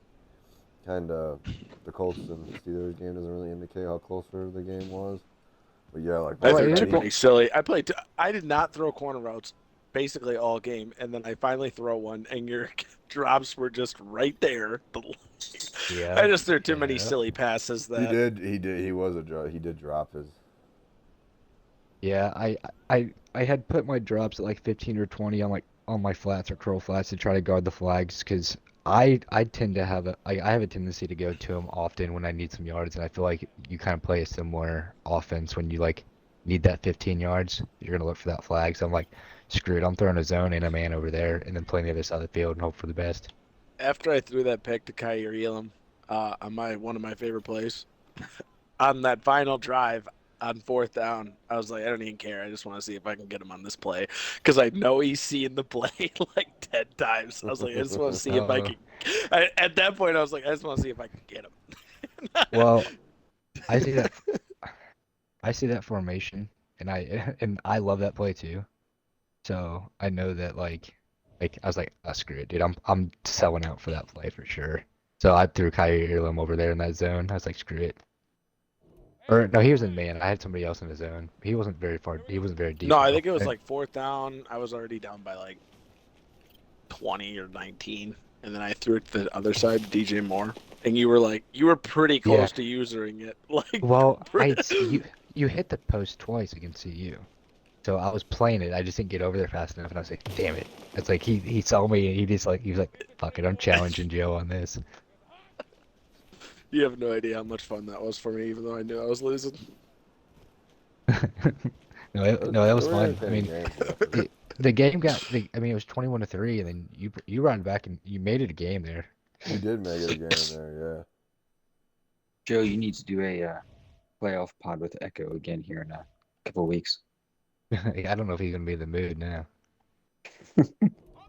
kind of the Colts and Steelers game doesn't really indicate how closer the game was. But yeah, like I Well, both threw it, too sides. it, many silly. I did not throw corner routes basically all game, and then I finally throw one, and your drops were just right there. I yeah, just threw too many yeah, silly passes He that. did. He did. He did drop his. yeah. I had put my drops at like 15 or 20 on my flats or curl flats to try to guard the flags because I tend to have I have a tendency to go to them often when I need some yards, and I feel like you kind of play a similar offense when you like need that 15 yards. You're gonna look for that flag. So I'm like, screw it, I'm throwing a zone and a man over there, and then playing the other side of the field and hope for the best. After I threw that pick to Kyrie Elam, on one of my favorite plays, on that final drive on 4th down, I was like, I don't even care. I just want to see if I can get him on this play because I know he's seen the play like 10 times. I was like, I just want to see if I Oh, can. At that point, I was like, I just want to see if I can get him. well, I see that. I see that formation, and I love that play too. So I know that like I was like, oh, screw it, dude. I'm selling out for that play for sure. So I threw Kyrie Earlham over there in that zone. I was like, screw it. Or no, he was in man. I had somebody else in the zone. He wasn't very far. He wasn't very No, deep I though. think it was like 4th down. I was already down by like 20 or 19, and then I threw it to the other side, DJ Moore, and you were pretty Yeah. close to using it, like. Well, you hit the post twice against CU. So I was playing it. I just didn't get over there fast enough, and I was like, damn it. It's like he saw me and he was like, fuck it, I'm challenging Joe on this. You have no idea how much fun that was for me, even though I knew I was losing. No, It no, that was was an fun. I entertaining mean, game, definitely. the game I mean, it was 21-3, and then you ran back and you made it a game there. We did make it a game there, Joe, you need to do a playoff pod with Echo again here in a couple of weeks. I don't know if he's gonna be in the mood now.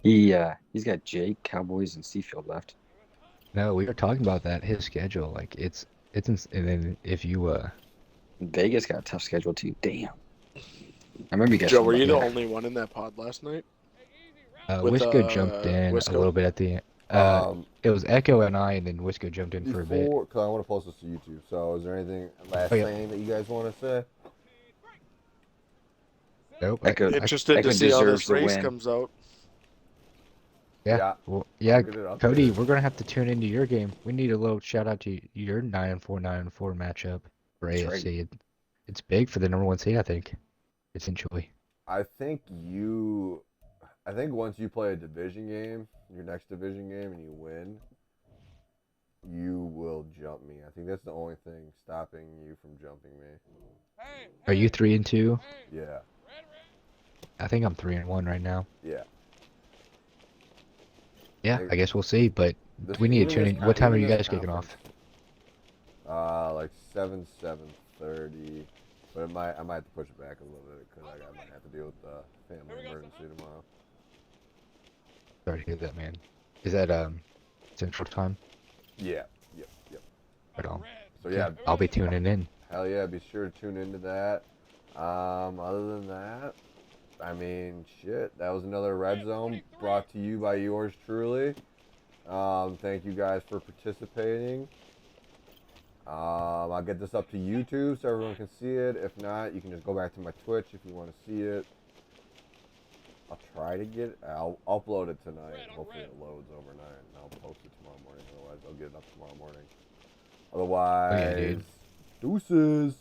He's got Jake, Cowboys, and Seafield left. No, we were talking about that. His schedule, like and then if you Vegas got a tough schedule too. Damn. I remember you guys Joe, talking were you about the that. only one in that pod last night with Wisco jumped in a Wisco? little bit at the end. yeah. It was Echo and I, and then Wisco jumped in for a bit. Because I want to post this to YouTube. So, is there anything last Oh, yeah. thing that you guys want to say? Nope. Interested Echo to see how deserves this the race win. comes out. Yeah. Well, I'll yeah, get it up Cody, there. we're gonna have to tune into your game. We need a little shout out to your 9-4 matchup for That's AFC. It's big for the number one seed, I think, essentially. I think once you play a division game, your next division game, and you win, you will jump me. I think that's the only thing stopping you from jumping me. Are you 3-2? Yeah. I think I'm 3-1 right now. Yeah. Yeah, Like, I guess we'll see. But this- we need to even tune this in. con- What time are even you this guys kicking off? conference, like 7:30. But I might have to push it back a little bit because I might have to deal with the family emergency tomorrow. Sorry to hear that, man. Is that Central Time? Yeah. Yep. Right on. So yeah, I'll be tuning in. hell yeah, be sure to tune into that. Other than that, I mean, shit, that was another Red Zone brought to you by yours truly. Thank you guys for participating. I'll get this up to YouTube so everyone can see it. If not, you can just go back to my Twitch if you want to see it. I'll try to get it. I'll upload it tonight. Hopefully it loads overnight, and I'll post it tomorrow morning. Otherwise, I'll get it up tomorrow morning. Otherwise, Oh, yeah, dude. deuces.